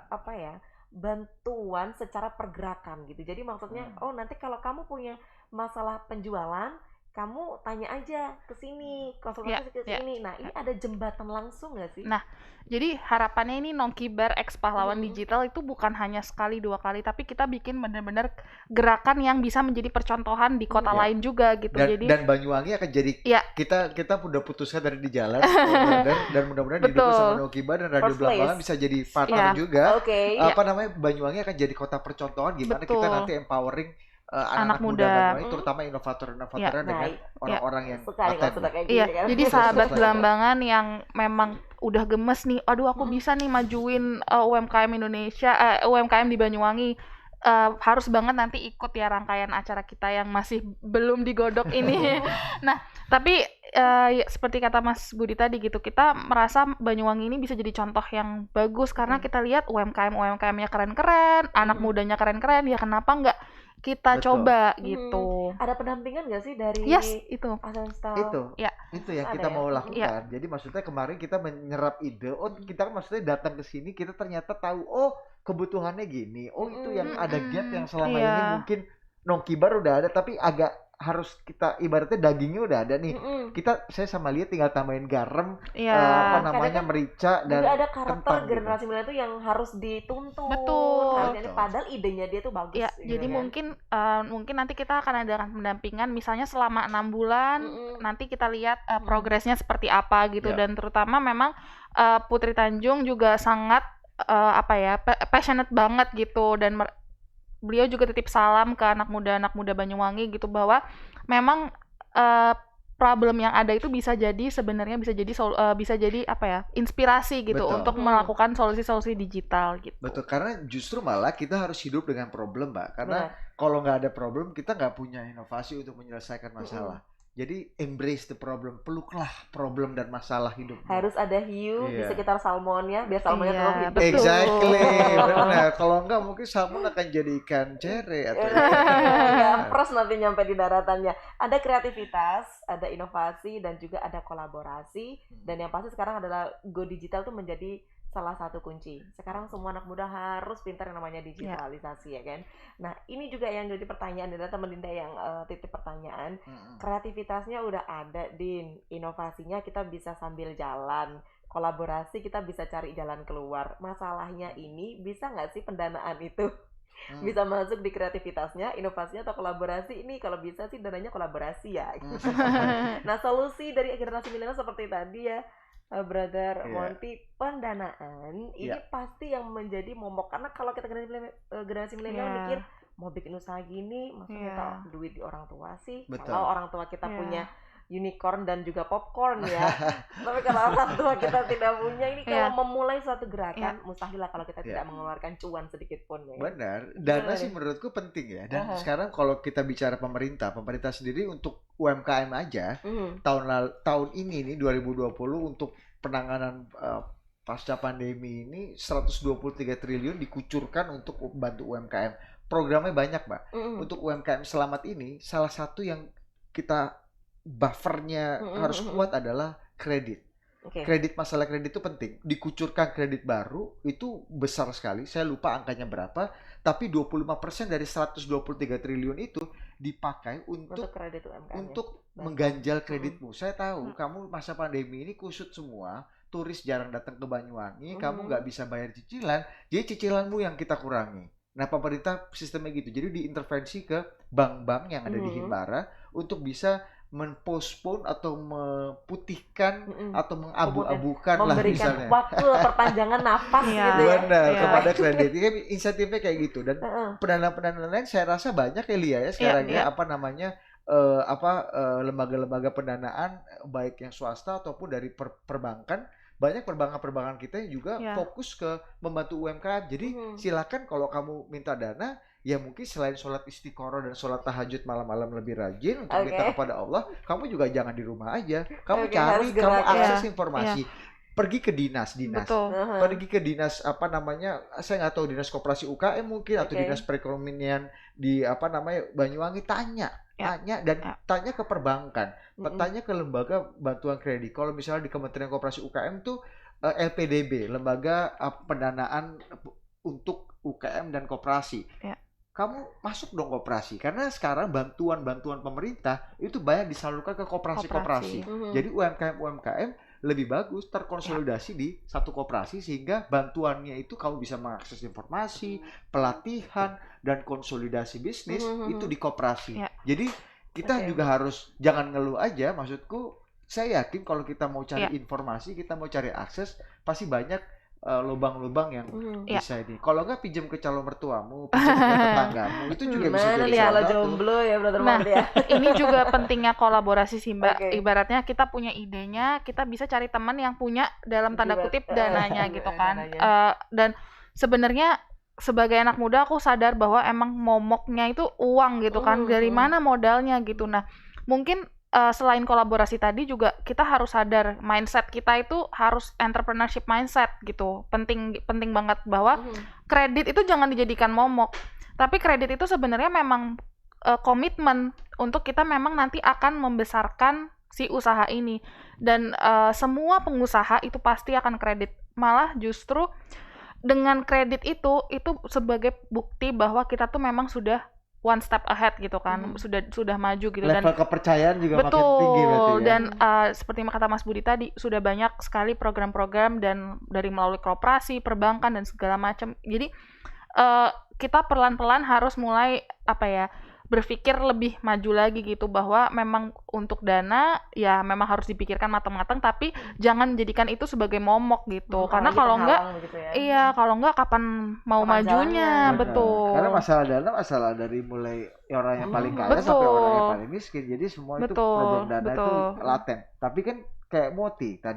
bantuan secara pergerakan gitu. Jadi maksudnya nanti kalau kamu punya masalah penjualan, kamu tanya aja ke sini, konsultasi ke sini. Nah, ini ada jembatan langsung nggak sih? Nah, jadi harapannya ini Nongkibar X pahlawan digital itu bukan hanya sekali 2 kali, tapi kita bikin benar-benar gerakan yang bisa menjadi percontohan di kota lain juga gitu. Dan Banyuwangi akan jadi kita udah putuskan dari di jalan dan mudah-mudahan didukung sama Nongkibar dan Radio Belambangan bisa jadi partner juga. Banyuwangi akan jadi kota percontohan gimana kita nanti empowering anak muda Banyuwangi, terutama inovator-inovator dengan orang-orang yang paten. Jadi sahabat Belambangan yang memang udah gemes nih, aduh aku bisa nih majuin UMKM Indonesia, UMKM di Banyuwangi, harus banget nanti ikut ya rangkaian acara kita yang masih belum digodok ini. Nah, tapi seperti kata Mas Budi tadi gitu, kita merasa Banyuwangi ini bisa jadi contoh yang bagus karena kita lihat UMKM-nya keren-keren, anak mudanya keren-keren, ya kenapa enggak kita coba gitu. Ada pendampingan nggak sih dari itu yang kita mau lakukan. Jadi maksudnya kemarin kita menyerap ide, kita kan maksudnya datang ke sini, kita ternyata tahu kebutuhannya gini, itu yang ada gap yang selama ini mungkin Nongkibar udah ada tapi agak harus kita ibaratnya dagingnya udah ada nih. Saya sama lihat tinggal tambahin garam, merica dan juga ada karakter kentang generasi gitu. milenial itu yang harus dituntun. Betul. Padahal idenya dia tuh bagus. Jadi mungkin nanti kita akan ada pendampingan misalnya selama 6 bulan, nanti kita lihat progresnya seperti apa gitu. Dan terutama memang Putri Tanjung juga sangat passionate banget gitu, dan beliau juga titip salam ke anak muda Banyuwangi gitu, bahwa memang problem yang ada itu bisa jadi inspirasi gitu. Betul. Untuk melakukan solusi-solusi digital gitu. Betul, karena justru malah kita harus hidup dengan problem, Mbak. Karena kalau nggak ada problem, kita nggak punya inovasi untuk menyelesaikan masalah. Jadi embrace the problem, peluklah problem dan masalah hidup. Harus ada hiu di sekitar salmonnya, biar salmonnya tetap hidup. Exactly, benar. Kalau enggak mungkin salmon akan jadi ikan cere atau pros nanti nyampe di daratannya. Ada kreativitas, ada inovasi, dan juga ada kolaborasi. Dan yang pasti sekarang adalah go digital tuh menjadi salah satu kunci. Sekarang semua anak muda harus pintar yang namanya digitalisasi ya kan. Nah, ini juga yang jadi pertanyaan dari teman Dinda yang titip pertanyaan. Kreativitasnya udah ada, Din. Inovasinya kita bisa sambil jalan. Kolaborasi kita bisa cari jalan keluar. Masalahnya ini bisa nggak sih pendanaan itu bisa masuk di kreativitasnya, inovasinya atau kolaborasi? Ini kalau bisa sih dananya kolaborasi ya. Nah, solusi dari generasi milenial seperti tadi ya, Brother Monty, pendanaan ini pasti yang menjadi momok, karena kalau kita generasi milenial mikir mau bikin usaha gini, maksudnya minta duit di orang tua sih. Kalau orang tua kita punya unicorn dan juga popcorn ya. Tapi kalau orang tua kita tidak punya, ini kalau memulai suatu gerakan mustahil lah kalau kita tidak mengeluarkan cuan sedikit pun ya. Benar. Dana sih menurutku penting ya. Dan sekarang kalau kita bicara pemerintah sendiri untuk UMKM aja tahun ini nih 2020 untuk penanganan pasca pandemi ini 123 triliun dikucurkan untuk bantu UMKM. Programnya banyak, Mbak. Untuk UMKM selamat ini salah satu yang kita buffernya harus kuat adalah kredit. Masalah kredit itu penting. Dikucurkan kredit baru itu besar sekali. Saya lupa angkanya berapa, tapi 25% dari 123 triliun itu dipakai untuk kredit UMKM untuk mengganjal kreditmu. Saya tahu kamu masa pandemi ini kusut semua, turis jarang datang ke Banyuwangi, kamu nggak bisa bayar cicilan, jadi cicilanmu yang kita kurangi. Nah, pemerintah sistemnya gitu. Jadi diintervensi ke bank-bank yang ada di Himbara untuk bisa menpostpone atau memputihkan atau mengabu-abukan lah misalnya. Memberikan waktu perpanjangan nafas gitu ya. Benar, kepada kredit. Ini insentifnya kayak gitu. Dan pendanaan-pendanaan lain saya rasa banyak ya Lia ya sekarang ya lembaga-lembaga pendanaan baik yang swasta ataupun dari perbankan. Banyak perbankan-perbankan kita yang juga fokus ke membantu UMKM. Jadi silakan kalau kamu minta dana, ya mungkin selain sholat istiqoroh dan sholat tahajud malam-malam lebih rajin untuk minta kepada Allah, kamu juga jangan di rumah aja. Kamu cari, kamu akses informasi. Pergi ke dinas. Pergi ke dinas saya nggak tahu, dinas koperasi UKM mungkin atau dinas perekonomian di Banyuwangi, tanya dan tanya ke perbankan, tanya ke lembaga bantuan kredit. Kalau misalnya di Kementerian Koperasi UKM tuh LPDB, lembaga pendanaan untuk UKM dan koperasi. Kamu masuk dong koperasi, karena sekarang bantuan pemerintah itu banyak disalurkan ke koperasi. Jadi UMKM lebih bagus terkonsolidasi di satu koperasi, sehingga bantuannya itu kamu bisa mengakses informasi, pelatihan, dan konsolidasi bisnis itu di koperasi. Jadi kita juga harus jangan ngeluh aja. Maksudku, saya yakin kalau kita mau cari informasi, kita mau cari akses, pasti banyak lubang-lubang yang bisa ini. Kalau nggak pinjam ke calon mertuamu, pinjam ke tetanggamu, itu juga bisa jadi salah satu. Jomblo ya, brother. Ini juga pentingnya kolaborasi sih, Mbak. Ibaratnya kita punya idenya, kita bisa cari teman yang punya dalam tanda kutip dananya gitu kan. Dan sebenarnya sebagai anak muda aku sadar bahwa emang momoknya itu uang gitu kan. Dari mana modalnya gitu. Nah, mungkin selain kolaborasi tadi juga kita harus sadar mindset kita itu harus entrepreneurship mindset gitu. Penting banget bahwa kredit itu jangan dijadikan momok. Tapi kredit itu sebenarnya memang komitmen untuk kita memang nanti akan membesarkan si usaha ini. Dan semua pengusaha itu pasti akan kredit. Malah justru dengan kredit itu sebagai bukti bahwa kita tuh memang sudah one step ahead gitu kan, sudah maju gitu. Level kepercayaan juga makin tinggi berarti ya. Dan seperti kata Mas Budi tadi, sudah banyak sekali program-program dan dari melalui koperasi, perbankan dan segala macam. Jadi kita pelan-pelan harus mulai berpikir lebih maju lagi gitu, bahwa memang untuk dana ya memang harus dipikirkan matang-matang, tapi jangan menjadikan itu sebagai momok gitu. Karena kalau enggak gitu ya. Kalau enggak kapan mau majunya. Betul. Karena masalah dana masalah dari mulai orang yang paling kaya sampai orang yang paling miskin. Jadi semua itu problem dana itu laten. Tapi kan kayak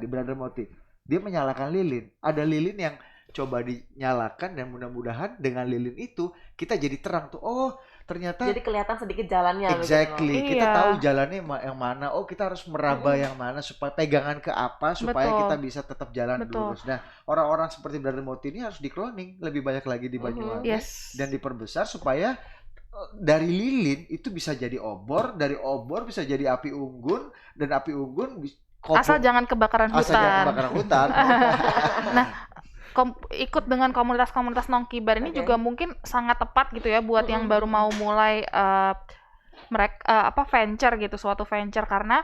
Brother Moti, dia menyalakan lilin. Ada lilin yang coba dinyalakan, dan mudah-mudahan dengan lilin itu kita jadi terang tuh. Oh, ternyata jadi kelihatan sedikit jalannya. Exactly. Kita tahu jalannya yang mana. Oh, kita harus meraba yang mana, supaya pegangan ke apa supaya kita bisa tetap jalan lurus. Nah, orang-orang seperti Brother Moti ini harus di-cloning lebih banyak lagi di Banyuwangi dan diperbesar supaya dari lilin itu bisa jadi obor, dari obor bisa jadi api unggun, dan api unggun asal jangan kebakaran hutan. Nah, ikut dengan komunitas-komunitas Nongkibar ini juga mungkin sangat tepat gitu ya buat yang baru mau mulai venture gitu, suatu venture, karena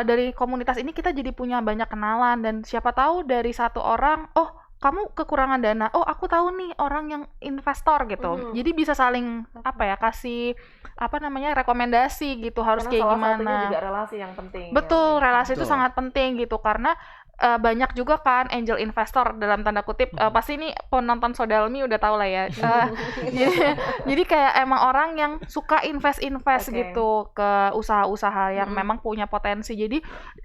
dari komunitas ini kita jadi punya banyak kenalan, dan siapa tahu dari satu orang, oh kamu kekurangan dana, oh aku tahu nih orang yang investor gitu. Jadi bisa saling kasih rekomendasi gitu, harus karena kayak gimana. Salah satunya juga relasi yang penting. Betul, relasi itu sangat penting gitu, karena banyak juga kan angel investor dalam tanda kutip, pasti ini penonton Sodalmi udah tahu lah ya. Jadi kayak emang orang yang suka invest gitu ke usaha-usaha yang memang punya potensi. Jadi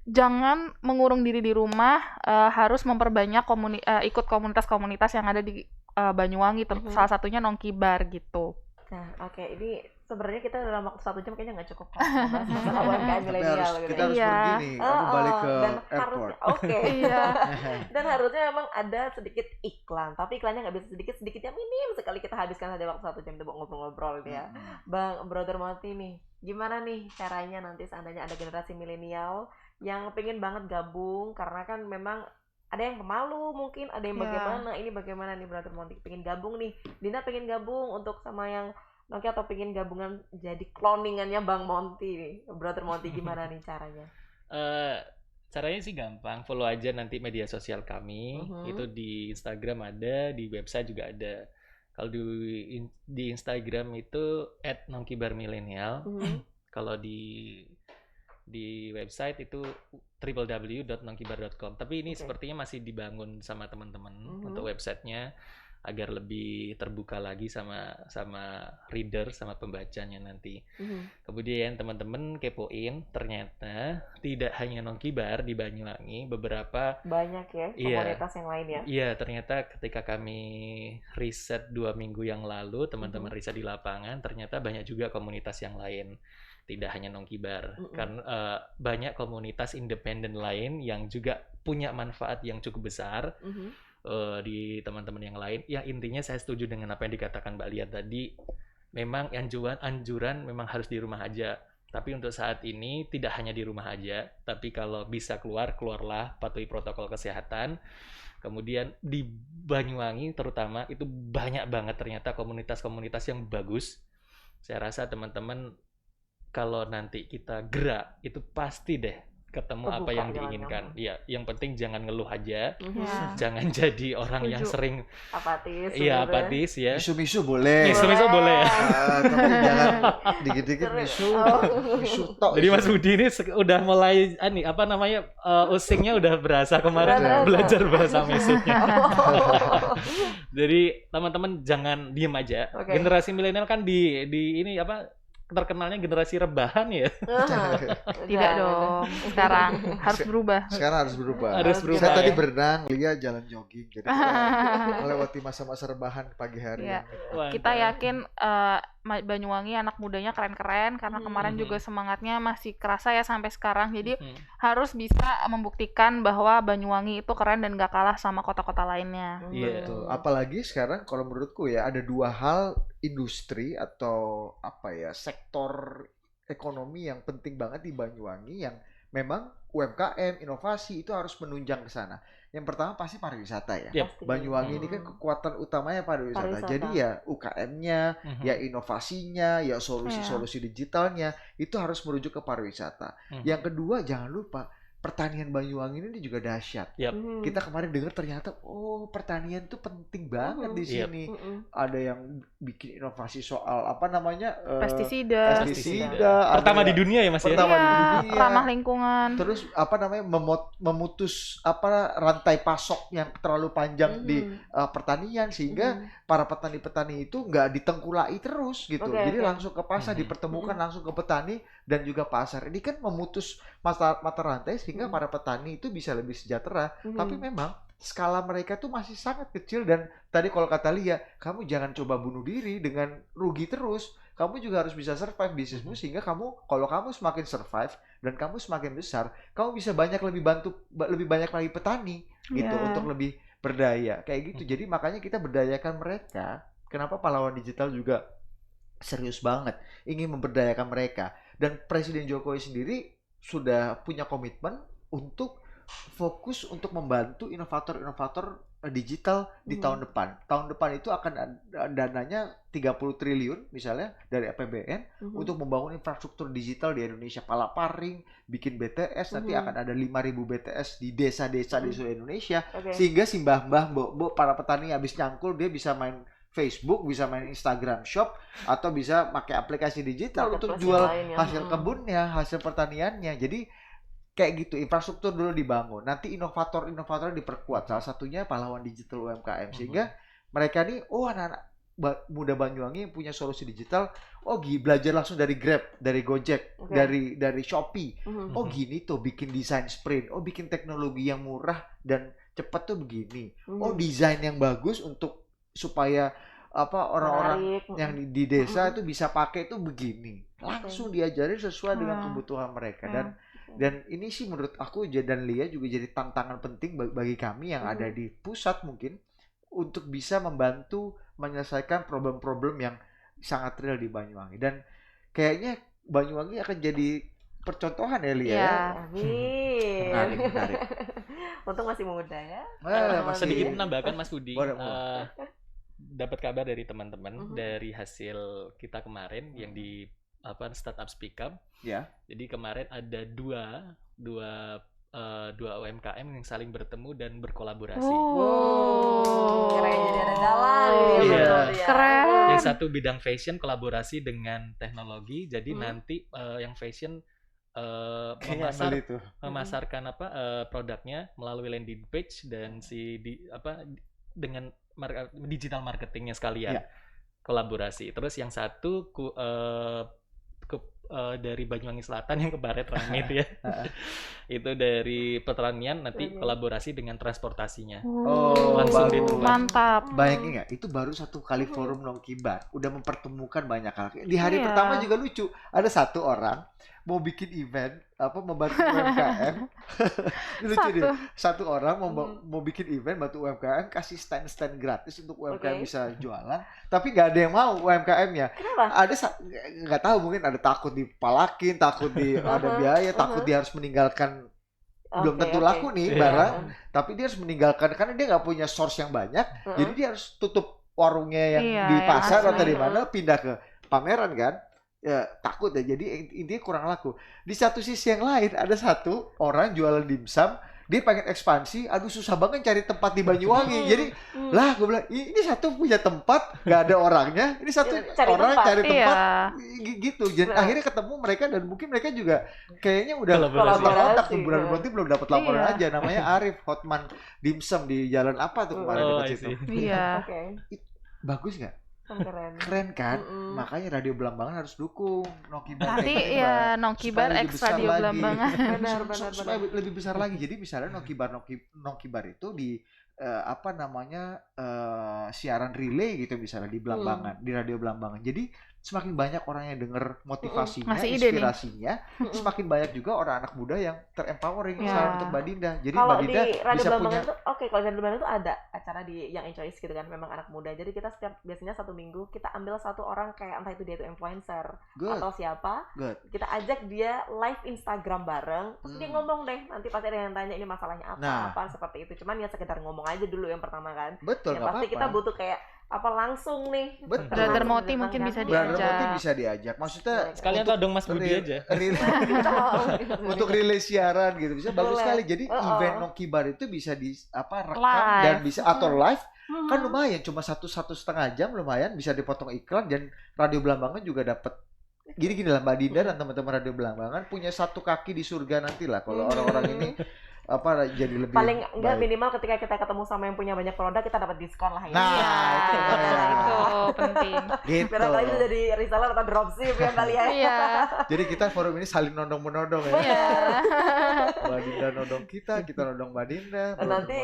jangan mengurung diri di rumah, harus memperbanyak ikut komunitas-komunitas yang ada di Banyuwangi, salah satunya Nongkibar gitu. Nah, ini sebenarnya kita dalam waktu 1 jam kayaknya nggak cukup kan membahas masalah UMKM milenial gitu. Kita harus pergi nih, aku balik ke airport. Dan harusnya memang ada sedikit iklan, tapi iklannya nggak bisa sedikit yang minim sekali kita habiskan ada waktu 1 jam untuk ngobrol-ngobrol ya. Bang Brother Monty nih, gimana nih caranya nanti seandainya ada generasi milenial yang pengen banget gabung, karena kan memang ada yang pemalu mungkin, ada yang bagaimana, ini bagaimana nih Brother Monty pengen gabung nih, Dina pengen gabung untuk sama yang Nongki atau pengen gabungan jadi cloningannya Bang Monty nih, Brother Monty, gimana nih caranya? Caranya sih gampang, follow aja nanti media sosial kami, itu di Instagram ada, di website juga ada. Kalau di Instagram itu @nongkibarmilenial, kalau di website itu www.nongkibar.com. Tapi ini sepertinya masih dibangun sama teman-teman untuk websitenya agar lebih terbuka lagi sama reader, sama pembacanya nanti. Kemudian teman-teman kepoin, ternyata tidak hanya Nongkibar di Banyuwangi, beberapa banyak ya komunitas yang lain ya. Iya, ternyata ketika kami riset 2 minggu yang lalu, teman-teman riset di lapangan, ternyata banyak juga komunitas yang lain. Tidak hanya Nongkibar, karena banyak komunitas independen lain yang juga punya manfaat yang cukup besar di teman-teman yang lain. Yang intinya saya setuju dengan apa yang dikatakan Mbak Lia tadi, memang anjuran memang harus di rumah aja. Tapi untuk saat ini tidak hanya di rumah aja, tapi kalau bisa keluarlah, patuhi protokol kesehatan. Kemudian di Banyuwangi terutama itu banyak banget ternyata komunitas-komunitas yang bagus. Saya rasa teman-teman kalau nanti kita gerak itu pasti deh ketemu apa yang diinginkan. Ya, yang penting jangan ngeluh aja. Jangan jadi orang yang sering apatis. Iya, apatis ya. Misu-misu boleh. Misu-misu boleh. Tapi jangan dikit-dikit misu tok. Jadi Mas Budi ini udah mulai usingnya udah berasa kemarin belajar bahasa misunya. Jadi teman-teman jangan diem aja. Generasi milenial kan di ini terkenalnya generasi rebahan ya. Tidak dong. Sekarang harus berubah. Saya tadi berenang, Lia jalan jogging. Jadi kita melewati masa-masa rebahan pagi hari. Kita yakin Banyuwangi anak mudanya keren-keren, karena kemarin juga semangatnya masih kerasa ya sampai sekarang. Jadi harus bisa membuktikan bahwa Banyuwangi itu keren dan gak kalah sama kota-kota lainnya. Betul. Apalagi sekarang kalau menurutku ya ada 2 hal industri atau sektor ekonomi yang penting banget di Banyuwangi yang memang UMKM, inovasi itu harus menunjang ke sana. Yang pertama pasti pariwisata ya. Banyuwangi ini kan kekuatan utamanya pariwisata. Jadi ya UKM-nya, ya inovasinya, ya solusi-solusi digitalnya itu harus merujuk ke pariwisata. Yang kedua jangan lupa pertanian Banyuwangi ini juga dahsyat. Kita kemarin dengar ternyata pertanian itu penting banget di sini. Ada yang bikin inovasi soal pestisida. Pertama di dunia ya Mas ya. Pertama di dunia. Ramah lingkungan. Terus memutus rantai pasok yang terlalu panjang di pertanian sehingga para petani-petani itu nggak ditengkulai terus gitu. Jadi langsung ke pasar, dipertemukan langsung ke petani dan juga pasar. Ini kan memutus mata rantai sehingga para petani itu bisa lebih sejahtera. Tapi memang skala mereka tuh masih sangat kecil dan tadi kalau kata Lia, kamu jangan coba bunuh diri dengan rugi terus. Kamu juga harus bisa survive bisnismu sehingga kalau kamu semakin survive dan kamu semakin besar, kamu bisa lebih banyak lagi petani gitu untuk lebih berdaya kayak gitu. Jadi makanya kita berdayakan mereka. Kenapa pahlawan digital juga serius banget ingin memberdayakan mereka, dan Presiden Jokowi sendiri sudah punya komitmen untuk fokus untuk membantu inovator-inovator digital di tahun depan. Tahun depan itu akan dananya 30 triliun misalnya dari APBN untuk membangun infrastruktur digital di Indonesia. Palaparing, bikin BTS, nanti akan ada 5.000 BTS di desa-desa di seluruh Indonesia. Sehingga si mbah-mbah, para petani habis nyangkul dia bisa main Facebook, bisa main Instagram Shop, atau bisa pakai aplikasi digital untuk jual hasil kebunnya, hasil pertaniannya. Jadi kayak gitu, infrastruktur dulu dibangun, nanti inovator diperkuat, salah satunya pahlawan digital UMKM, sehingga mereka nih, anak-anak muda Banyuwangi punya solusi digital, belajar langsung dari Grab, dari Gojek, dari Shopee, gini tuh bikin desain sprint, bikin teknologi yang murah dan cepat tuh begini, desain yang bagus untuk supaya orang-orang yang di desa itu bisa pakai itu begini, langsung diajarin sesuai dengan kebutuhan mereka. Dan ini sih menurut aku dan Lia juga jadi tantangan penting bagi kami yang ada di pusat mungkin untuk bisa membantu menyelesaikan problem-problem yang sangat real di Banyuwangi. Dan kayaknya Banyuwangi akan jadi percontohan ya Lia ya. Amin. Menarik. Untung masih muda ya. Sedikit menambahkan Mas Budi. Dapat kabar dari teman-teman dari hasil kita kemarin yang di Startup Speak Up. Ya. Jadi kemarin ada dua UMKM yang saling bertemu dan berkolaborasi. Keren, jadi ada jalan. Keren. Yang satu bidang fashion kolaborasi dengan teknologi. Jadi nanti yang fashion memasarkan produknya melalui landing page dan dengan digital marketingnya sekalian kolaborasi. Terus yang satu dari Banyuwangi Selatan yang kemarin ramai itu ya. Itu dari pertanian nanti kolaborasi dengan transportasinya. Langsung di tempat. Mantap. Bayangin nggak? Itu baru satu kali forum Nongkibar udah mempertemukan banyak hal. Di hari pertama juga lucu. Ada satu orang mau bikin event membantu UMKM. Lucu deh. Satu orang mau bikin event bantu UMKM, kasih stand gratis untuk UMKM bisa jualan, tapi nggak ada yang mau UMKM-nya. Ada nggak tahu, mungkin ada takut dipalakin, takut ada biaya, takut dia harus meninggalkan, belum tentu laku nih barang, tapi dia harus meninggalkan karena dia nggak punya source yang banyak, jadi dia harus tutup warungnya yang di pasar atau di mana, pindah ke pameran kan. Ya, takut ya, jadi intinya kurang laku. Di satu sisi yang lain ada satu orang jualan dimsum, dia pengen ekspansi, aduh susah banget cari tempat di Banyuwangi. Jadi lah gue bilang ini satu punya tempat nggak ada orangnya, ini satu cari tempat gitu. Jadi akhirnya ketemu mereka dan mungkin mereka juga kayaknya udah kontak bulan berarti belum dapat laporan aja. Namanya Arif Hotman Dimsum di jalan apa tuh kemarin dekat situ. Iya. Bagus nggak? Keren Kan? Makanya Radio Belambangan harus dukung Nongkibar. Nanti ya Nongkibar X Radio Belambangan. Benar. Supaya lebih besar lagi. Jadi misalnya Nongkibar itu di siaran relay gitu misalnya di Belambangan, di Radio Belambangan. Jadi semakin banyak orang yang dengar motivasinya, inspirasinya, semakin banyak juga orang anak muda yang terempowering misalnya untuk Mbak Dinda. Jadi kalau Mbak Dinda di Radio bisa Belambangan punya kalau di Radio Belambangan itu ada acara di yang Choice gitu kan, memang anak muda. Jadi kita biasanya satu minggu kita ambil satu orang kayak entah itu dia itu influencer atau siapa, kita ajak dia live Instagram bareng, terus dia ngomong deh, nanti pasti ada yang tanya ini masalahnya apa seperti itu. Cuman ya sekedar ngomong aja dulu yang pertama kan. Betul, ya, pasti kita butuh kayak langsung nih. Betul. Brother Moti mungkin bisa diajak. Maksudnya sekalian todong Mas Budi aja. Untuk relay siaran gitu bisa bagus sekali. Jadi event Nongkibar itu bisa rekam dan bisa atau live. Kan lumayan, cuma 1,5 jam lumayan, bisa dipotong iklan dan Radio Belambangan juga dapat. Gini lah Mbak Dinda dan teman-teman Radio Belambangan punya satu kaki di surga nanti lah kalau orang-orang ini jadi lebih paling enggak minimal ketika kita ketemu sama yang punya banyak produk kita dapat diskon lah ya. Itu penting. Gitu. Barangkali itu jadi reseller atau dropship ya kali ya. Iya. Jadi kita forum ini saling nodong-menodong ya. Iya. Mbak Dinda nodong kita nodong Mbak Dinda. Nanti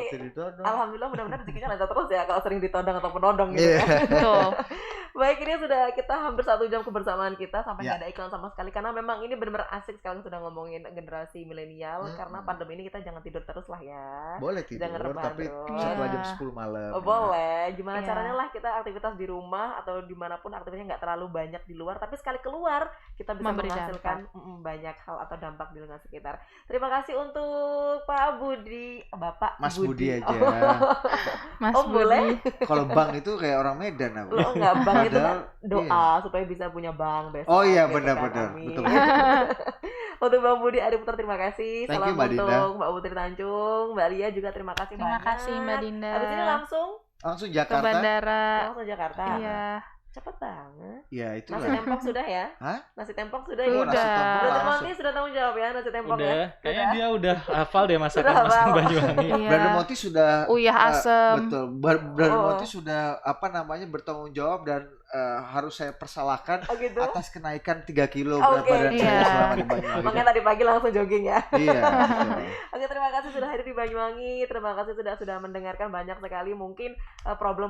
alhamdulillah mudah-mudahan rezekinya lancar terus ya kalau sering ditodong atau menodong gitu. Betul. Baik, ini sudah kita hampir 1 jam kebersamaan kita sampai nggak ada iklan sama sekali karena memang ini benar-benar asik sekali sudah ngomongin generasi milenial karena pandemi ini kita jangan tidur terus lah ya. Boleh tidur, tapi setelah jam 10 malam. Boleh. Gimana caranya lah kita aktivitas di rumah atau dimanapun aktivitasnya nggak terlalu banyak di luar, tapi sekali keluar kita bisa menghasilkan banyak hal atau dampak di lingkungan sekitar. Terima kasih untuk Pak Budi, Bapak Mas Budi aja. Mas Budi. Boleh. Kalau Bang itu kayak orang Medan aku. Lo enggak, Bang itu kan doa supaya bisa punya bank besok. Oh iya, gitu benar-benar. kan. Betul. Untuk Bang Budi Adi Putra terima kasih. Thank Salam you, Mbak Dinda. untuk Mbak Putri Tanjung, Mbak Lia juga terima kasih banyak. Terima kasih Mbak Dinda. Habis ini langsung Jakarta. Ke bandara. Jakarta. Iya. Cepet banget. Ya itu Nasi tempok sudah ya? Hah? Nasi tempok sudah Oh, ya? nasi tempok Berarti langsung. Monty sudah tanggung jawab ya nasi tempok ya? Udah, kayaknya dia udah hafal deh masakan hafal. Banyuwangi. Iya. Brother Monty sudah Uyah asem. betul. Brother Oh. Monty sudah bertanggung jawab dan harus saya persalahkan Oh gitu? atas kenaikan 3 kilo Oke. berat badan saya Iya. selama di Banyuwangi. Makanya tadi pagi langsung jogging ya. Iya, betul. Oke, terima kasih sudah hadir di Banyuwangi. Terima kasih sudah mendengarkan banyak sekali mungkin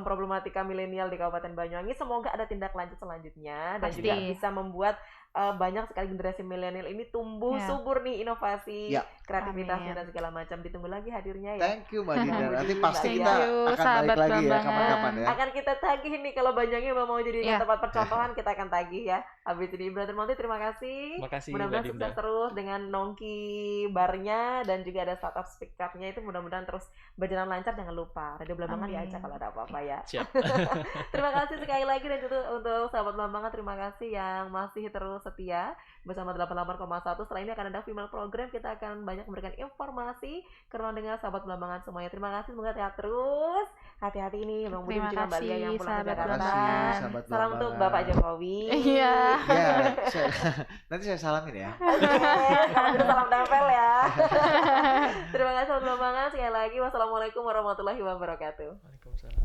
problematika milenial di Kabupaten Banyuwangi. Semoga ada tindak lanjut selanjutnya dan Pasti. juga bisa membuat banyak sekali generasi milenial ini tumbuh Ya. subur nih inovasi, Ya. kreativitasnya Amin. dan segala macam. Ditunggu lagi hadirnya ya. Thank you Mbak Dinda. Nanti Thank pasti you, kita akan sahabat balik lagi ya Bambangan. kapan-kapan ya. Akan kita tagih nih kalau Banyuwangi mau jadi Ya. tempat percontohan, kita akan tagih ya. Habis ini Brother Monty terima kasih. Makasih Mudah-mudahan Mbak Dinda. sukses terus dengan Nongki barnya dan juga ada startup speak up-nya itu mudah-mudahan terus berjalan lancar. Jangan lupa Radio Blambangan Amin. diajak kalau ada apa-apa ya. Siap. Terima kasih sekali lagi dan juga untuk sahabat Blambangan terima kasih yang masih terus setia bersama 88,1. Setelah ini akan ada female program, kita akan banyak memberikan informasi ke ruang dengar sahabat Blambangan semuanya. Terima kasih, semoga sehat terus. Hati-hati ini Bang Budi Terima juga Mbak Lia kasih, yang pulang ke sahabat Terima Jakarta. kasih Blambangan. sahabat Salam untuk Blambangan. Bapak Jokowi. Iya. Ya, nanti saya salamin ya. Oke, kalau gitu salam tempel ya. Terima kasih sahabat Blambangan sekali lagi. Wassalamualaikum warahmatullahi wabarakatuh. Waalaikumsalam.